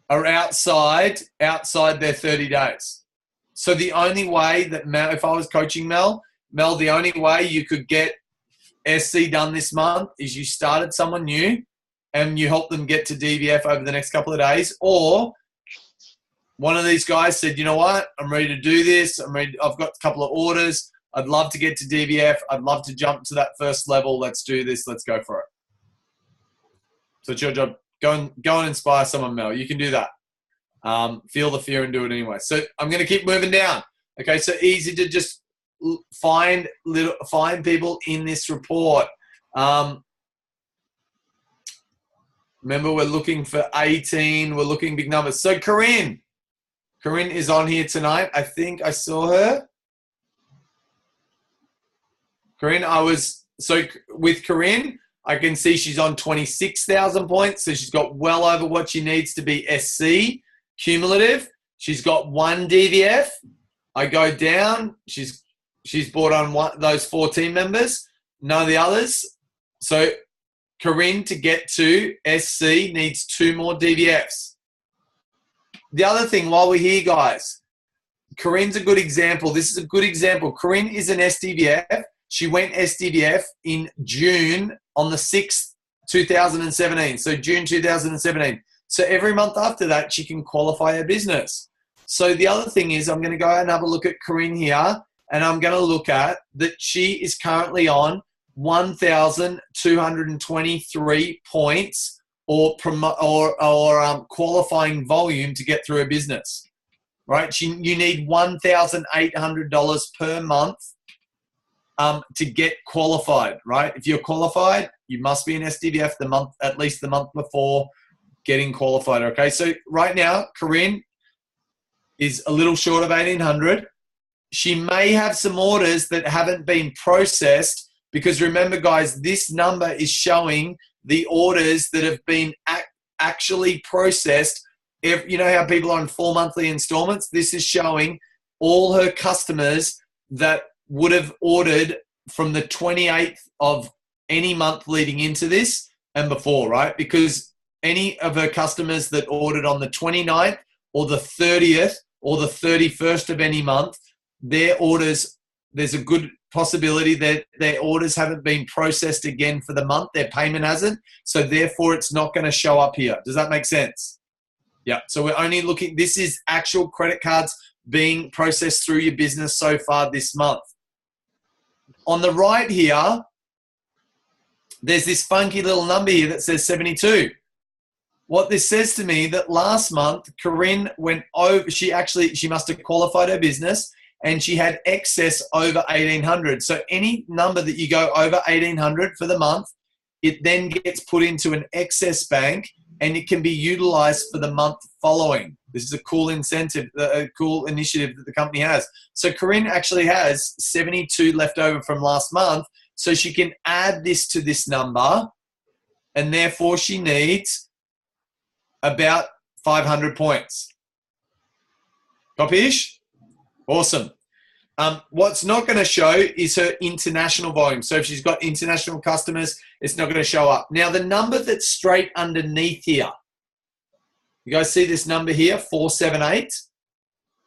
are outside their 30 days. So the only way that Mel, if I was coaching Mel, the only way you could get SC done this month is you started someone new and you help them get to DVF over the next couple of days, or one of these guys said, you know what, I'm ready to do this. I've got a couple of orders. I'd love to get to DVF. I'd love to jump to that first level. Let's do this. Let's go for it. So it's your job. Go and inspire someone, Mel. You can do that. Feel the fear and do it anyway. So I'm going to keep moving down. Okay, so easy to just find people in this report. Remember, we're looking for 18. We're looking big numbers. So Corinne is on here tonight. I think I saw her. Corinne, with Corinne, I can see she's on 26,000 points. So she's got well over what she needs to be SC cumulative. She's got 1 DVF. I go down. She's brought on those 4 team members. None of the others. So Corinne, to get to SC, needs 2 more DVFs. The other thing, while we're here, guys, Corinne's a good example. This is a good example. Corinne is an SDVF. She went SDVF in June on the 6th, 2017. So June 2017. So every month after that, she can qualify her business. So the other thing is, I'm going to go and have a look at Corinne here, and I'm going to look at that she is currently on 1,223 points or qualifying volume to get through a business, right? You need $1,800 per month to get qualified, right? If you're qualified, you must be an SDVF at least the month before getting qualified. Okay, so right now Corinne is a little short of 1,800. She may have some orders that haven't been processed, because remember, guys, this number is showing the orders that have been actually processed. You know how people are on 4 monthly installments? This is showing all her customers that would have ordered from the 28th of any month leading into this and before, right? Because any of her customers that ordered on the 29th or the 30th or the 31st of any month, their orders, there's a good possibility that their orders haven't been processed again for the month. Their payment hasn't. So therefore, it's not going to show up here. Does that make sense? Yeah. So we're only looking, this is actual credit cards being processed through your business so far this month. On the right here, there's this funky little number here that says 72. What this says to me, that last month, Corinne went over, she must have qualified her business and she had excess over 1,800. So any number that you go over 1,800 for the month, it then gets put into an excess bank and it can be utilized for the month following. This is a cool incentive, a cool initiative that the company has. So Corinne actually has 72 left over from last month. So she can add this to this number, and therefore she needs about 500 points. Copyish? Awesome. What's not going to show is her international volume. So if she's got international customers, it's not going to show up. Now, the number that's straight underneath here, you guys see this number here, 478?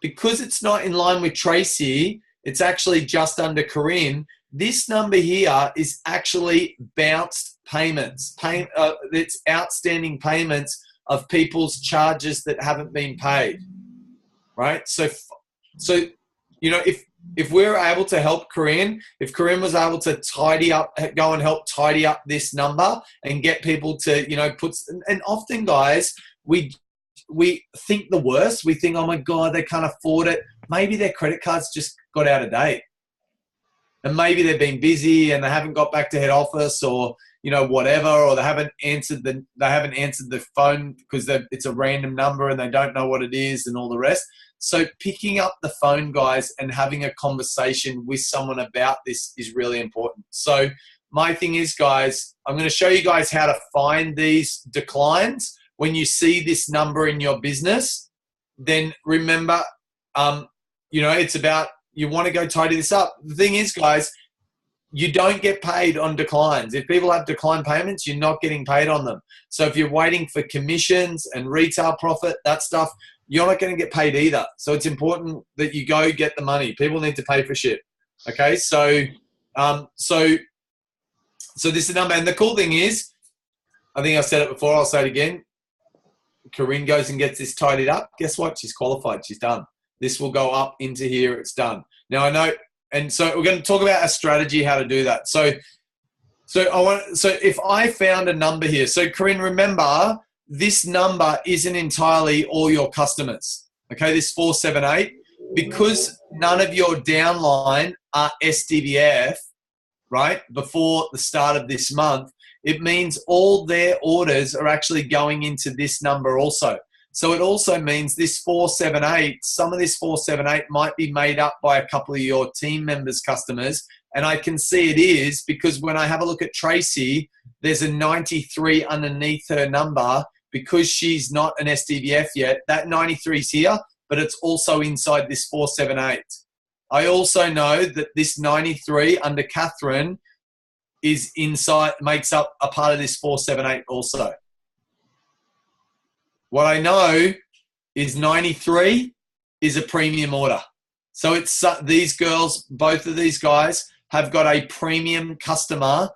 Because it's not in line with Tracy, it's actually just under Corinne. This number here is actually bounced payments. It's outstanding payments of people's charges that haven't been paid, right? So you know, if we're able to help Corinne, if Corinne was able to go and help tidy up this number and get people to, you know, and often, guys, we think the worst. We think, oh my God, they can't afford it. Maybe their credit cards just got out of date. And maybe they've been busy and they haven't got back to head office, or, you know, whatever, or they haven't answered the phone because it's a random number and they don't know what it is and all the rest. So picking up the phone, guys, and having a conversation with someone about this is really important. So my thing is, guys, I'm going to show you guys how to find these declines. When you see this number in your business, then remember, you know, it's about, you want to go tidy this up. The thing is, guys, you don't get paid on declines. If people have decline payments, you're not getting paid on them. So if you're waiting for commissions and retail profit, that stuff, you're not going to get paid either. So it's important that you go get the money. People need to pay for shit. Okay, so this is the number. And the cool thing is, I think I said it before, I'll say it again. Corinne goes and gets this tidied up. Guess what? She's qualified. She's done. This will go up into here. It's done. Now I know, and so we're going to talk about a strategy how to do that. So if I found a number here, so Corinne, remember, this number isn't entirely all your customers. Okay, this 478, because none of your downline are SDVF, right, before the start of this month, it means all their orders are actually going into this number also. So it also means this 478, some of this 478 might be made up by a couple of your team members' customers. And I can see it is, because when I have a look at Tracy, there's a 93 underneath her number because she's not an SDVF yet. That 93 is here, but it's also inside this 478. I also know that this 93 under Catherine is inside, makes up a part of this 478 also. What I know is 93 is a premium order. So it's these girls, both of these guys have got a premium customer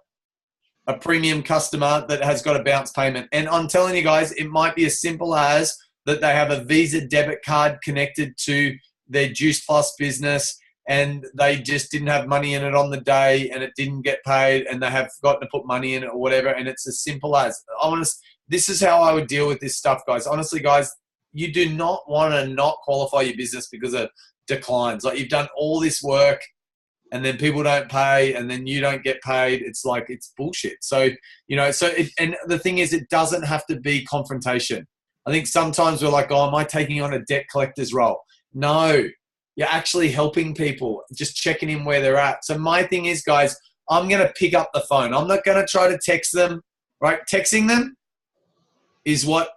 that has got a bounce payment. And I'm telling you guys, it might be as simple as that they have a Visa debit card connected to their Juice Plus business and they just didn't have money in it on the day and it didn't get paid and they have forgotten to put money in it or whatever. And it's as simple as, this is how I would deal with this stuff, guys. Honestly, guys, you do not want to not qualify your business because of declines. Like, you've done all this work and then people don't pay and then you don't get paid. It's like, it's bullshit. So, you know, and the thing is, it doesn't have to be confrontation. I think sometimes we're like, oh, am I taking on a debt collector's role? No, you're actually helping people, just checking in where they're at. So my thing is, guys, I'm going to pick up the phone. I'm not going to try to text them, right? Texting them is what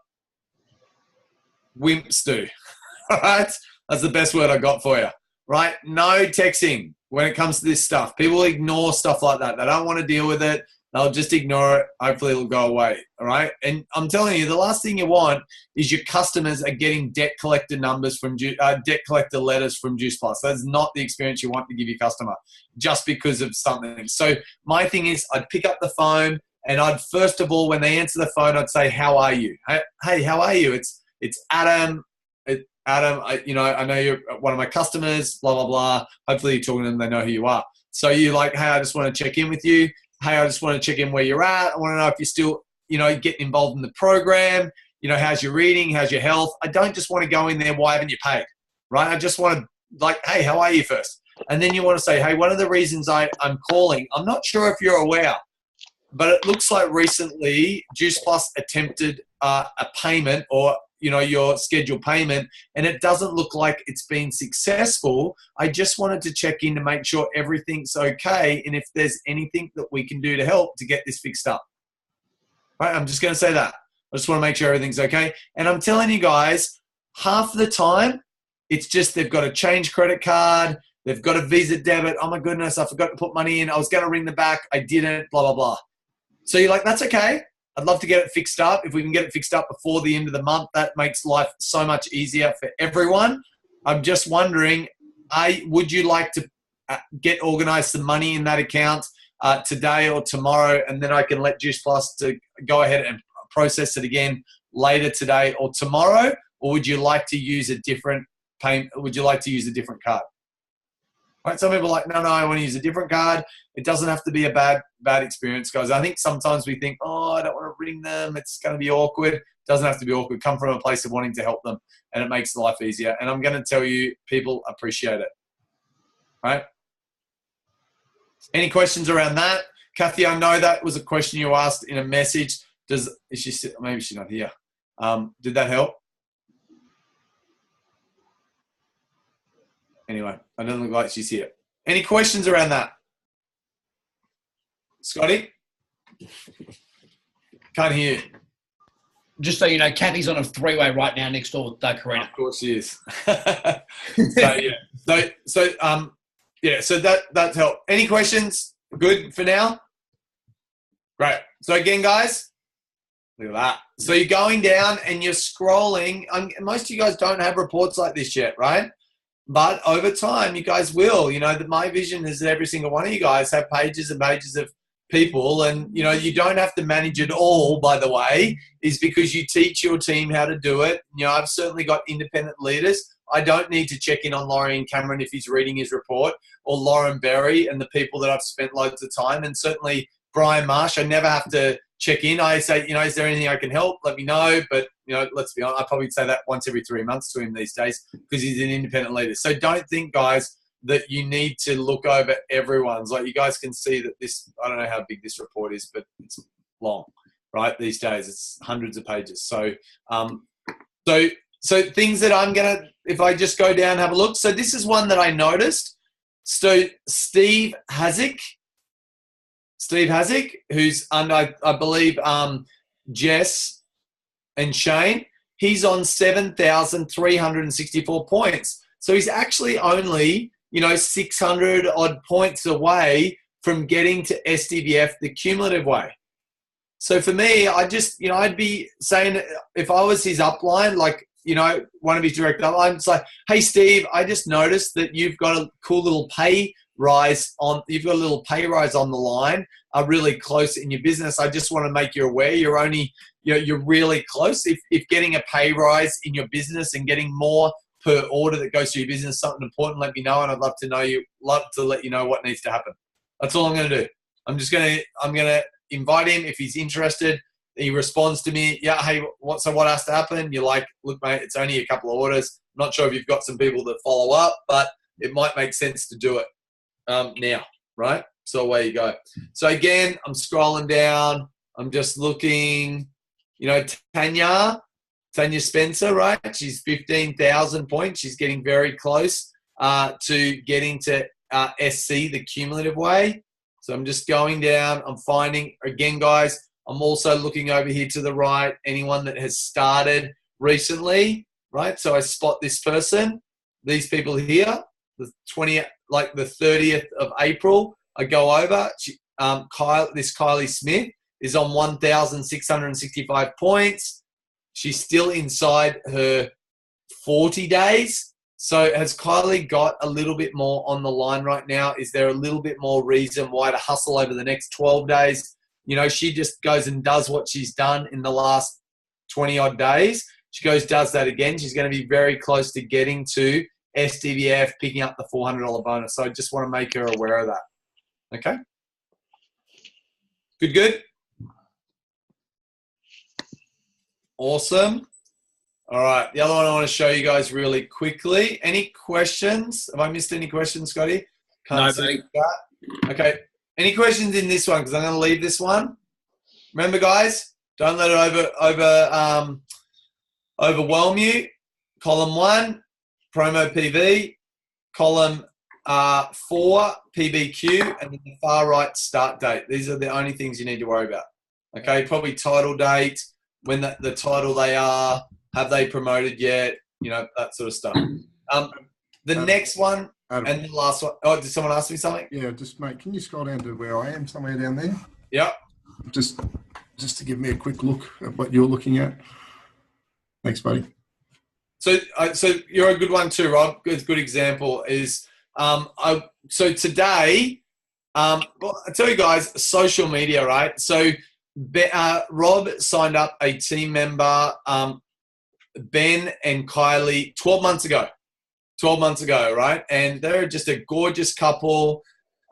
wimps do, all right? That's the best word I got for you, right? No texting when it comes to this stuff. People ignore stuff like that. They don't want to deal with it. They'll just ignore it. Hopefully it'll go away, all right? And I'm telling you, the last thing you want is your customers are getting debt collector numbers from debt collector letters from Juice Plus. That's not the experience you want to give your customer just because of something. So my thing is, I'd pick up the phone and I'd, first of all, when they answer the phone, I'd say, how are you? Hey, how are you? It's Adam. Adam, I know you're one of my customers, blah, blah, blah. Hopefully you're talking to them, they know who you are. So you're like, hey, I just want to check in with you. Hey, I just want to check in where you're at. I want to know if you're still, getting involved in the program. How's your reading? How's your health? I don't just want to go in there, why haven't you paid? Right? I just want to, hey, how are you first? And then you want to say, hey, one of the reasons I'm calling, I'm not sure if you're aware, but it looks like recently Juice Plus attempted a payment or, your scheduled payment, and it doesn't look like it's been successful. I just wanted to check in to make sure everything's okay and if there's anything that we can do to help to get this fixed up. Right? I'm just going to say that. I just want to make sure everything's okay. And I'm telling you guys, half the time, it's just they've got to change credit card, They've got a Visa debit. Oh my goodness, I forgot to put money in. I was going to ring them back. I didn't, blah, blah, blah. So you're like, that's okay. I'd love to get it fixed up. If we can get it fixed up before the end of the month, that makes life so much easier for everyone. I'm just wondering, would you like to get organized some money in that account today or tomorrow, and then I can let Juice Plus to go ahead and process it again later today or tomorrow? Or would you like to use a different payment? Would you like to use a different card? Right? Some people are like, no, I want to use a different card. It doesn't have to be a bad experience, guys. I think sometimes we think, oh, I don't want to ring them. It's going to be awkward. It doesn't have to be awkward. Come from a place of wanting to help them, and it makes life easier. And I'm going to tell you, people appreciate it. Right? Any questions around that? Kathy, I know that was a question you asked in a message. Maybe she's not here. Did that help? Anyway, I don't look like she's here. Any questions around that? Scotty? Can't hear you. Just so you know, Kathy's on a three-way right now next door with Karina. Of course she is. So that's helped. Any questions? Good for now? Great. So again, guys, look at that. So you're going down and you're scrolling. Most of you guys don't have reports like this yet, right? But over time, you guys will. You know, my vision is that every single one of you guys have pages and pages of people, and you know, you don't have to manage it all, by the way, is because you teach your team how to do it. You know, I've certainly got independent leaders. I don't need to check in on Laurie and Cameron if he's reading his report, or Lauren Berry and the people that I've spent loads of time, and certainly Brian Marsh. I never have to check in. I say, you know, is there anything I can help? Let me know. But, you know, let's be honest, I probably say that once every 3 months to him these days because he's an independent leader. So don't think, guys, that you need to look over everyone's. Like, you guys can see that this, I don't know how big this report is, but it's long, right? These days, it's hundreds of pages. So, so things that I'm going to, if I just go down and have a look. So this is one that I noticed. So Steve Hazick, who's under, I believe, Jess and Shane, he's on 7,364 points. So he's actually only, you know, 600 odd points away from getting to SDVF the cumulative way. So for me, I just, you know, I'd be saying, if I was his upline, like, you know, one of his direct uplines, it's like, hey, Steve, I just noticed that you've got a cool little pay rise on the line, really close in your business. I just want to make you aware you're only, you're really close. If getting a pay rise in your business and getting more per order that goes to your business is something important, let me know, and I'd love to let you know what needs to happen. That's all I'm going to do. I'm going to invite him if he's interested. He responds to me, yeah, hey, what has to happen? You're like, look, mate, it's only a couple of orders. I'm not sure if you've got some people that follow up, but it might make sense to do it now, right? So away you go. So again, I'm scrolling down. I'm just looking, you know, Tanya Spencer, right? She's 15,000 points. She's getting very close to getting to SC the cumulative way. So I'm just going down. I'm finding, again, guys, I'm also looking over here to the right, anyone that has started recently, right? So I spot this person, these people here, the 30th of April. I go over. This Kylie Smith is on 1,665 points. She's still inside her 40 days. So has Kylie got a little bit more on the line right now? Is there a little bit more reason why to hustle over the next 12 days? You know, she just goes and does what she's done in the last 20 odd days. She does that again. She's going to be very close to getting to SDVF, picking up the $400 bonus. So I just want to make her aware of that. Okay? Good? Awesome. All right. The other one I want to show you guys really quickly. Any questions? Have I missed any questions, Scotty? No, buddy. Okay. Any questions in this one? Because I'm going to leave this one. Remember, guys, don't let it overwhelm you. Column 1, promo PV. Column 4, PBQ. And then the far right, start date. These are the only things you need to worry about. Okay, probably title date, when the title they are, have they promoted yet, you know, that sort of stuff. The next one, Adam. And the last one, oh, did someone ask me something? Yeah, just mate, can you scroll down to where I am, somewhere down there? Yep. Just to give me a quick look at what you're looking at. Thanks, buddy. So you're a good one too, Rob. Good example is, so today, well, I tell you guys, social media, right? So Rob signed up a team member, Ben and Kylie, 12 months ago. 12 months ago, right? And they're just a gorgeous couple.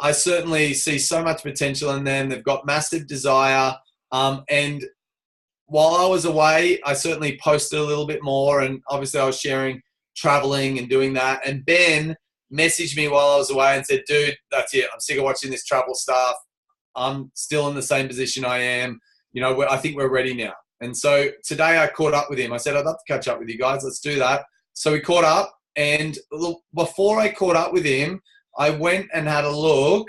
I certainly see so much potential in them. They've got massive desire. And while I was away, I certainly posted a little bit more. And obviously I was sharing traveling and doing that. And Ben messaged me while I was away and said, dude, that's it. I'm sick of watching this travel stuff. I'm still in the same position I am. You know, I think we're ready now. And so today I caught up with him. I said, I'd love to catch up with you guys. Let's do that. So we caught up. And before I caught up with him, I went and had a look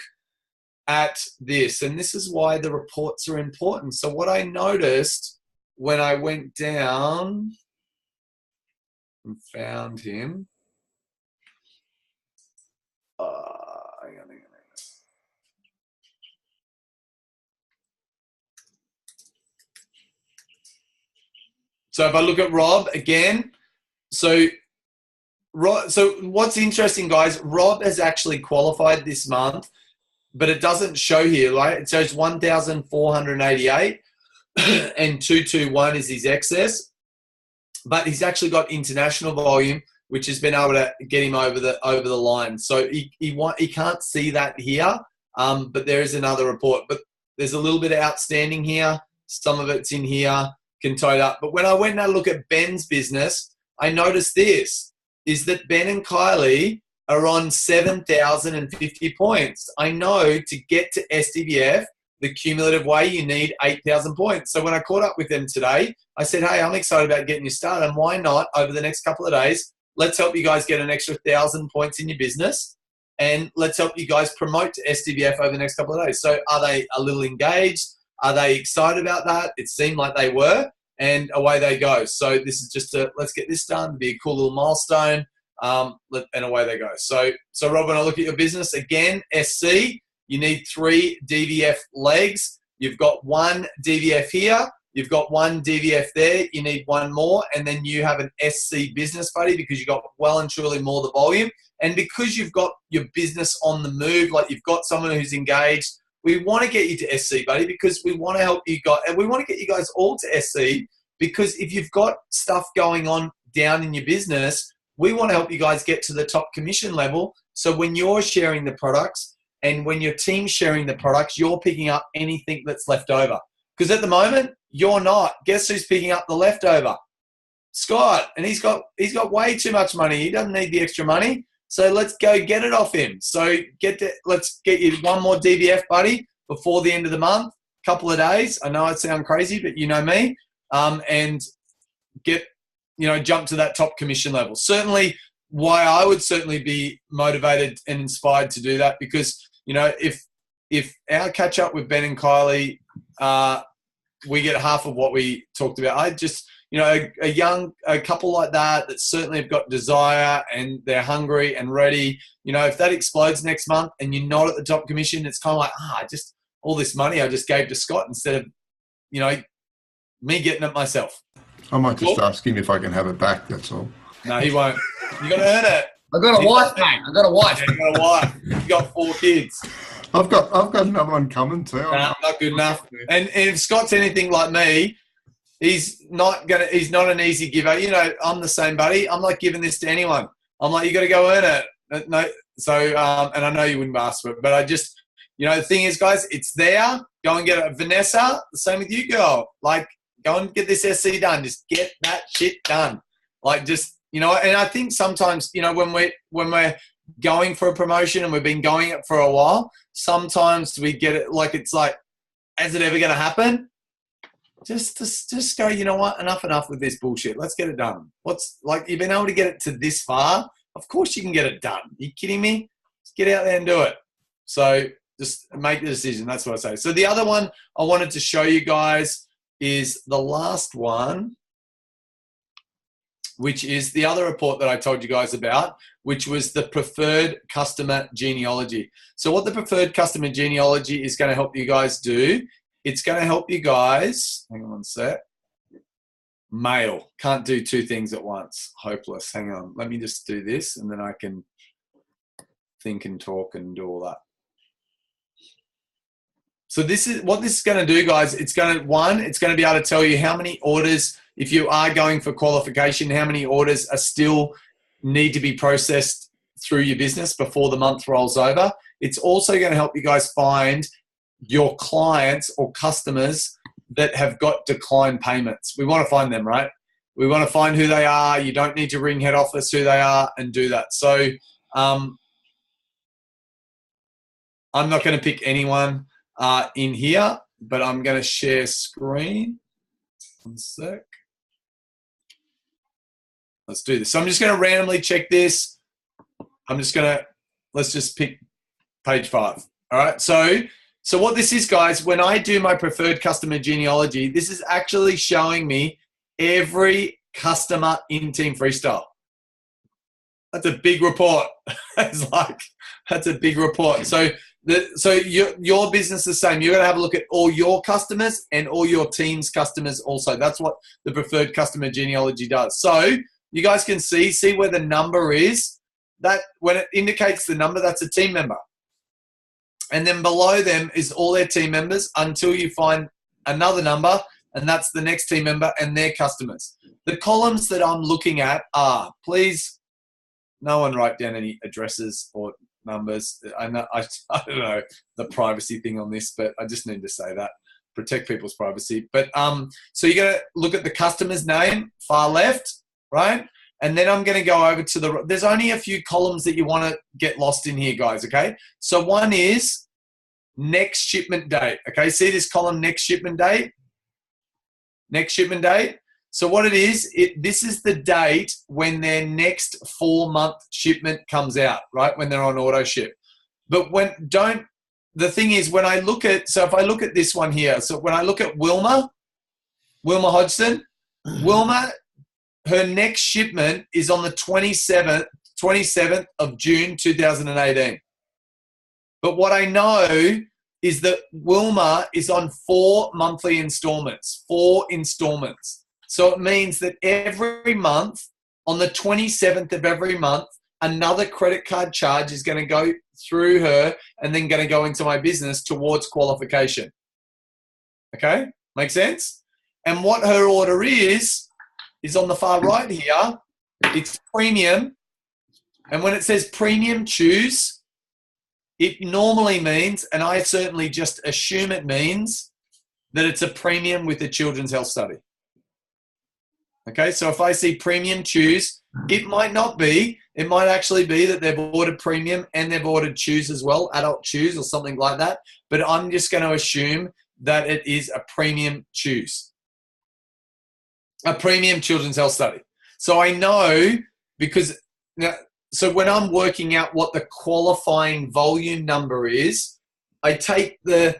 at this. And this is why the reports are important. So what I noticed when I went down and found him, hang on. So if I look at Rob again, so what's interesting, guys, Rob has actually qualified this month, but it doesn't show here, right? It shows 1,488 and 221 is his excess, but he's actually got international volume, which has been able to get him over the line. So he can't see that here, but there is another report. But there's a little bit of outstanding here. Some of it's in here, can total up. But when I went and had a look at Ben's business, I noticed this, is that Ben and Kylie are on 7,050 points. I know to get to SDBF, the cumulative way, you need 8,000 points. So when I caught up with them today, I said, hey, I'm excited about getting you started. And why not, over the next couple of days, let's help you guys get an extra 1,000 points in your business. And let's help you guys promote to SDBF over the next couple of days. So are they a little engaged? Are they excited about that? It seemed like they were. And away they go. So this is just let's get this done. It'll be a cool little milestone. And away they go. So Rob, when I look at your business, again, SC, you need 3 DVF legs. You've got 1 DVF here. You've got 1 DVF there. You need 1 more. And then you have an SC business buddy because you've got well and truly more the volume. And because you've got your business on the move, like you've got someone who's engaged, we want to get you to SC, buddy, because we want to help you guys. And we want to get you guys all to SC because if you've got stuff going on down in your business, we want to help you guys get to the top commission level. So when you're sharing the products and when your team's sharing the products, you're picking up anything that's left over. Because at the moment, you're not. Guess who's picking up the leftover? Scott. And he's got way too much money. He doesn't need the extra money. So let's go get it off him. So let's get you 1 more DVF, buddy, before the end of the month. Couple of days. I know it sounds crazy, but you know me. And get, jump to that top commission level. Certainly why I would certainly be motivated and inspired to do that because, if our catch up with Ben and Kylie, we get half of what we talked about. I just, a couple like that certainly have got desire and they're hungry and ready. If that explodes next month and you're not at the top commission, it's kind of like, just all this money I just gave to Scott instead of, me getting it myself. I might just ask him if I can have it back, that's all. No, he won't. You got to earn it. I got a wife, mate. I got a wife. Yeah, you got a wife. You got 4 kids. I've got another one coming too. Nah, not good enough. And if Scott's anything like me, he's not an easy giver. I'm the same, buddy. I'm not giving this to anyone. I'm like, you got to go earn it. No. So, and I know you wouldn't ask for it, but I just, the thing is, guys, it's there. Go and get it. Vanessa, the same with you, girl. Like, go and get this SC done. Just get that shit done. Like, just, and I think sometimes, when we're going for a promotion and we've been going it for a while, sometimes we get it like, it's like, is it ever going to happen? Just go, you know what? Enough with this bullshit. Let's get it done. You've been able to get it to this far. Of course you can get it done. Are you kidding me? Just get out there and do it. So just make the decision. That's what I say. So the other one I wanted to show you guys is the last one. which is the other report that I told you guys about, which was the preferred customer genealogy. So what the preferred customer genealogy is going to help you guys do, it's going to help you guys, hang on one sec, mail. Can't do two things at once. Hopeless. Hang on. Let me just do this and then I can think and talk and do all that. So this is what this is going to do, guys. It's going to be able to tell you how many orders, if you are going for qualification, how many orders are still need to be processed through your business before the month rolls over. It's also going to help you guys find your clients or customers that have got declined payments. We want to find them, right? We want to find who they are. You don't need to ring head office who they are and do that. So I'm not going to pick anyone in here, but I'm going to share screen. One sec. Let's do this. So I'm just going to randomly check this. Let's just pick page 5. All right. So what this is, guys, when I do my preferred customer genealogy, this is actually showing me every customer in Team Freestyle. That's a big report. That's a big report. So your business is the same. You're going to have a look at all your customers and all your team's customers also. That's what the preferred customer genealogy does. So you guys can see where the number is. That when it indicates the number, that's a team member. And then below them is all their team members until you find another number, and that's the next team member and their customers. The columns that I'm looking at are, please, no one write down any addresses or numbers. I don't know the privacy thing on this, but I just need to say that. Protect people's privacy. But so you're going to look at the customer's name, far left, right? And then I'm going to go over to there's only a few columns that you want to get lost in here, guys, okay? So one is next shipment date, okay? See this column, next shipment date? Next shipment date. So what it is, this is the date when their next 4-month shipment comes out, right? When they're on auto ship. But the thing is, when I look at, so if I look at this one here, so when I look at Wilma Hodgson, Wilma, her next shipment is on the 27th of June, 2018. But what I know is that Wilma is on 4 monthly installments, 4 installments. So it means that every month, on the 27th of every month, another credit card charge is going to go through her and then going to go into my business towards qualification. Okay? Make sense? And what her order is on the far right here. It's premium. And when it says premium choose, it normally means, and I certainly just assume it means, that it's a premium with a children's health study. Okay, so if I see premium choose, it might not be. It might actually be that they've ordered premium and they've ordered choose as well, adult choose or something like that. But I'm just going to assume that it is a premium choose. A premium children's health study. So I know because so when I'm working out what the qualifying volume number is, I take the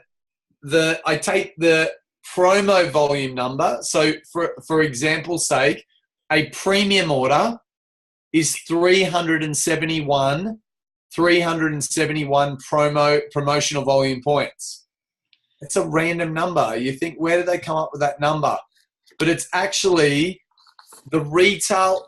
promo volume number. So for example's sake, a premium order is 371 promotional volume points. It's a random number. You think, where did they come up with that number? But it's actually the retail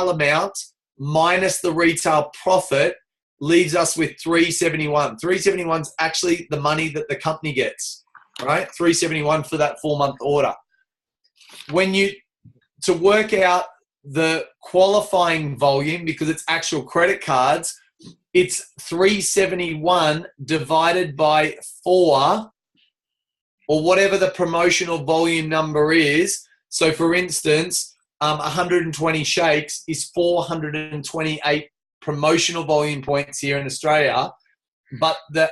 amount minus the retail profit leaves us with 371. 371 is actually the money that the company gets, right? 371 for that 4-month order. To work out the qualifying volume, because it's actual credit cards, it's 371 divided by 4, or whatever the promotional volume number is. So for instance, 120 shakes is 428 promotional volume points here in Australia, but the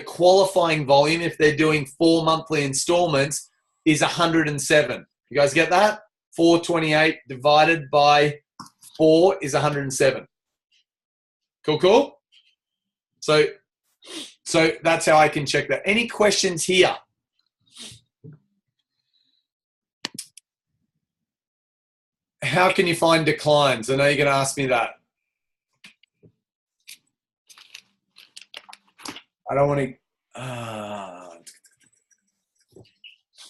qualifying volume, if they're doing 4 monthly installments, is 107. You guys get that? 428 divided by 4 is 107. Cool? So that's how I can check that. Any questions here? how can you find declines? I know you're going to ask me that. I don't want to.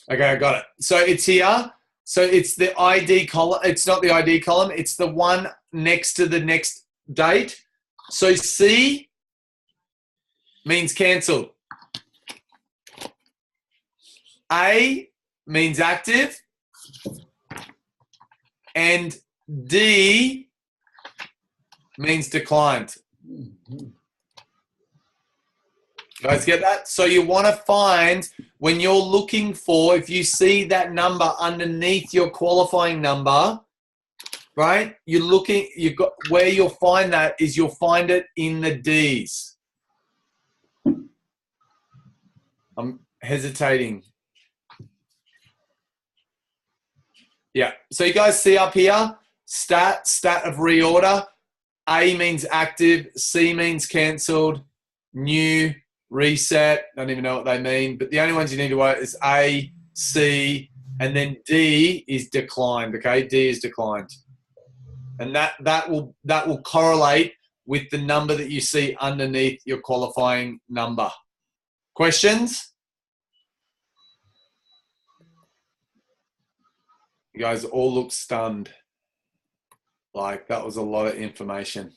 Okay, I got it. So it's here. So it's the ID column. It's not the ID column. It's the one next to the next date. So C means cancelled. A means active. And D means declined. Guys, get that? So you want to find, when you're looking for, if you see that number underneath your qualifying number, right? You're looking, you've got, where you'll find that is you'll find it in the D's. I'm hesitating. Yeah. So you guys see up here, stat of reorder. A means active, C means cancelled, new, reset. Don't even know what they mean, but the only ones you need to work is A, C, and then D is declined. Okay, D is declined, and that will correlate with the number that you see underneath your qualifying number. Questions? You guys all look stunned. Like, that was a lot of information.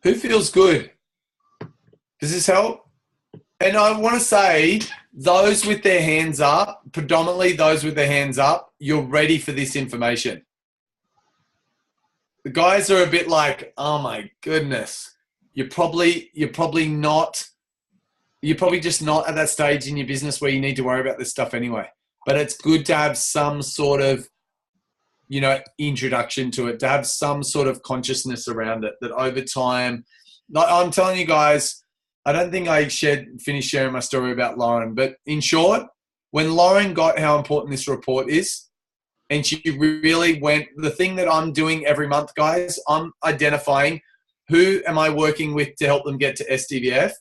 Who feels good? Does this help? And I want to say, those with their hands up, predominantly those with their hands up, you're ready for this information. The guys are a bit like, oh my goodness, you're probably just not at that stage in your business where you need to worry about this stuff anyway. But it's good to have some sort of, you know, introduction to it, to have some sort of consciousness around it, that over time, I'm telling you guys, I don't think I finished sharing my story about Lauren, but in short, when Lauren got how important this report is, and she really went, the thing that I'm doing every month, guys, I'm identifying who am I working with to help them get to SDVF,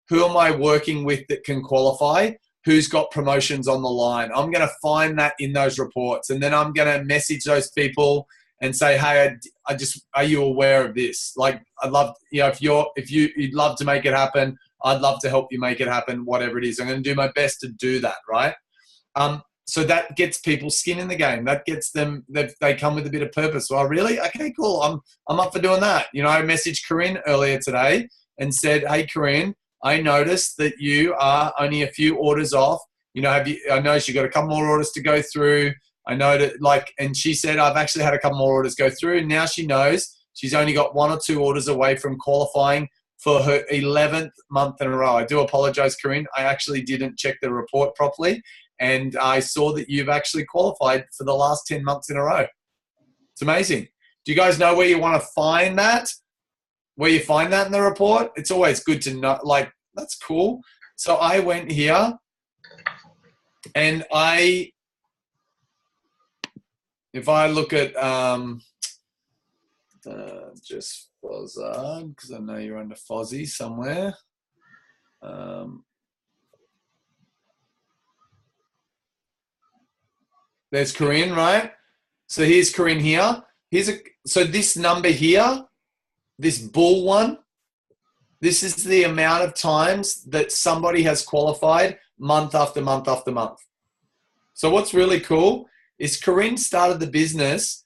who am I working with that can qualify, who's got promotions on the line. I'm going to find that in those reports, and then I'm going to message those people and say, hey, are you aware of this? Like, I'd love, you know, if you'd love to make it happen, I'd love to help you make it happen, whatever it is. I'm going to do my best to do that, right? So that gets people skin in the game. That gets them, they come with a bit of purpose. Well, really? Okay, cool. I'm up for doing that. You know, I messaged Corinne earlier today and said, hey, Corinne, I noticed that you are only a few orders off. You know, I know she got a couple more orders to go through. I know that, like, and she said, I've actually had a couple more orders go through. And now she knows she's only got 1 or 2 orders away from qualifying for her 11th month in a row. I do apologize, Corinne. I actually didn't check the report properly. And I saw that you've actually qualified for the last 10 months in a row. It's amazing. Do you guys know where you want to find that? Where you find that in the report? It's always good to know, like, that's cool. So I went here and if I look at just Fozzard, because I know you're under Fozzie somewhere. There's Corinne, right? So here's Corinne here. So this number here, this bull one, this is the amount of times that somebody has qualified month after month after month. So what's really cool is Corinne started the business,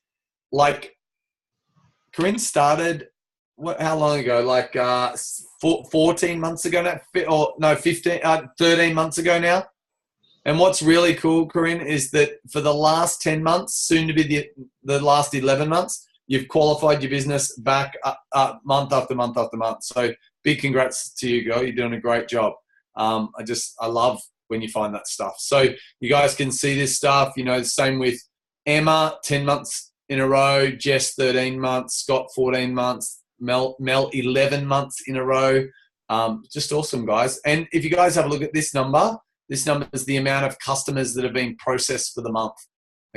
like, Corinne started, how long ago? Like 14 months ago now, or no, 13 months ago now. And what's really cool, Corinne, is that for the last 10 months, soon to be the last 11 months, you've qualified your business back month after month after month. So big congrats to you, girl. You're doing a great job. I love when you find that stuff. So you guys can see this stuff, you know, the same with Emma, 10 months in a row, Jess, 13 months, Scott, 14 months, Mel, 11 months in a row. Just awesome, guys. And if you guys have a look at this number is the amount of customers that have been processed for the month.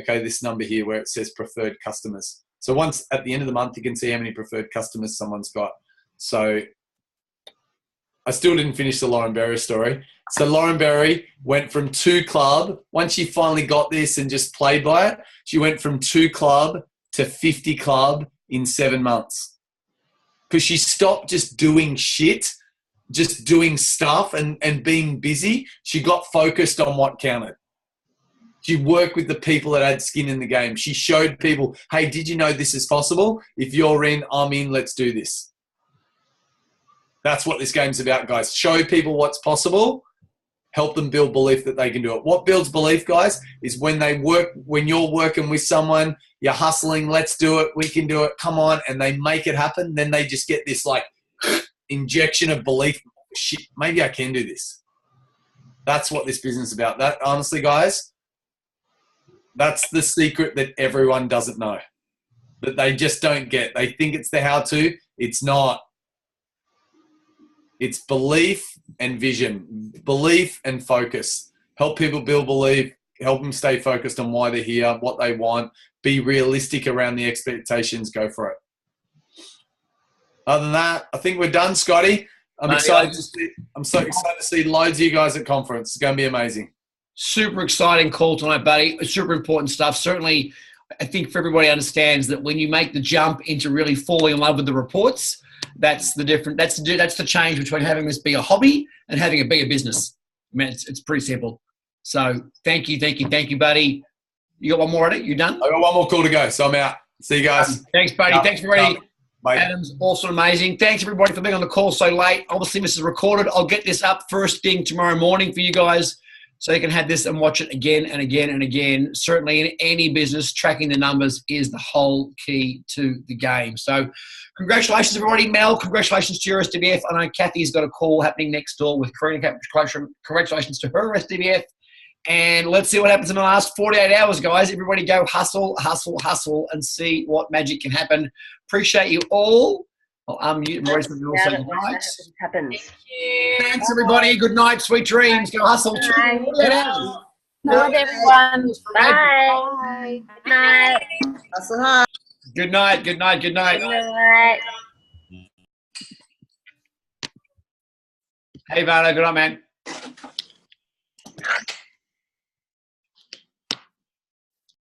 Okay, this number here where it says preferred customers. So once at the end of the month, you can see how many preferred customers someone's got. So I still didn't finish the Lauren Berry story. So Lauren Berry went from 2 club. Once she finally got this and just played by it, she went from 2 club to 50 club in 7 months. Because she stopped just doing shit, just doing stuff and being busy. She got focused on what counted. She worked with the people that had skin in the game. She showed people, hey, did you know this is possible? If you're in, I'm in, let's do this. That's what this game's about, guys. Show people what's possible. Help them build belief that they can do it. What builds belief, guys, is when you're working with someone, you're hustling, let's do it, we can do it, come on, and they make it happen, then they just get this like injection of belief. Shit, maybe I can do this. That's what this business is about. That, honestly, guys, that's the secret that everyone doesn't know, that they just don't get. They think it's the how-to. It's not. It's belief and vision, belief and focus. Help people build belief, help them stay focused on why they're here, what they want, be realistic around the expectations, go for it. Other than that, I think we're done, Scotty. I'm so excited to see loads of you guys at conference. It's going to be amazing. Super exciting call tonight, buddy. It's super important stuff. Certainly, I think for everybody understands that when you make the jump into really falling in love with the reports, that's the difference. That's the change between having this be a hobby and having it be a business. I mean, it's pretty simple. So thank you, buddy. You got one more at it? You done? I got one more call to go, so I'm out. See you guys. Thanks, buddy. Thanks, everybody. Bye. Adam's awesome, amazing. Thanks, everybody, for being on the call so late. Obviously, this is recorded. I'll get this up first thing tomorrow morning for you guys so you can have this and watch it again and again and again. Certainly in any business, tracking the numbers is the whole key to the game. So congratulations, everybody. Mel, congratulations to your SDBF. I know Kathy's got a call happening next door with Karina. Congratulations to her SDBF. And let's see what happens in the last 48 hours, guys. Everybody go hustle, hustle, hustle, and see what magic can happen. Appreciate you all. I'll unmute and ready for you all say good night. Thanks, everybody. Good night. Sweet dreams. Go hustle. Bye. Night, everyone. Bye. Good night. Hustle hard. Good night. Good night. Good night. Good night. Hey, Vano. Good night, man.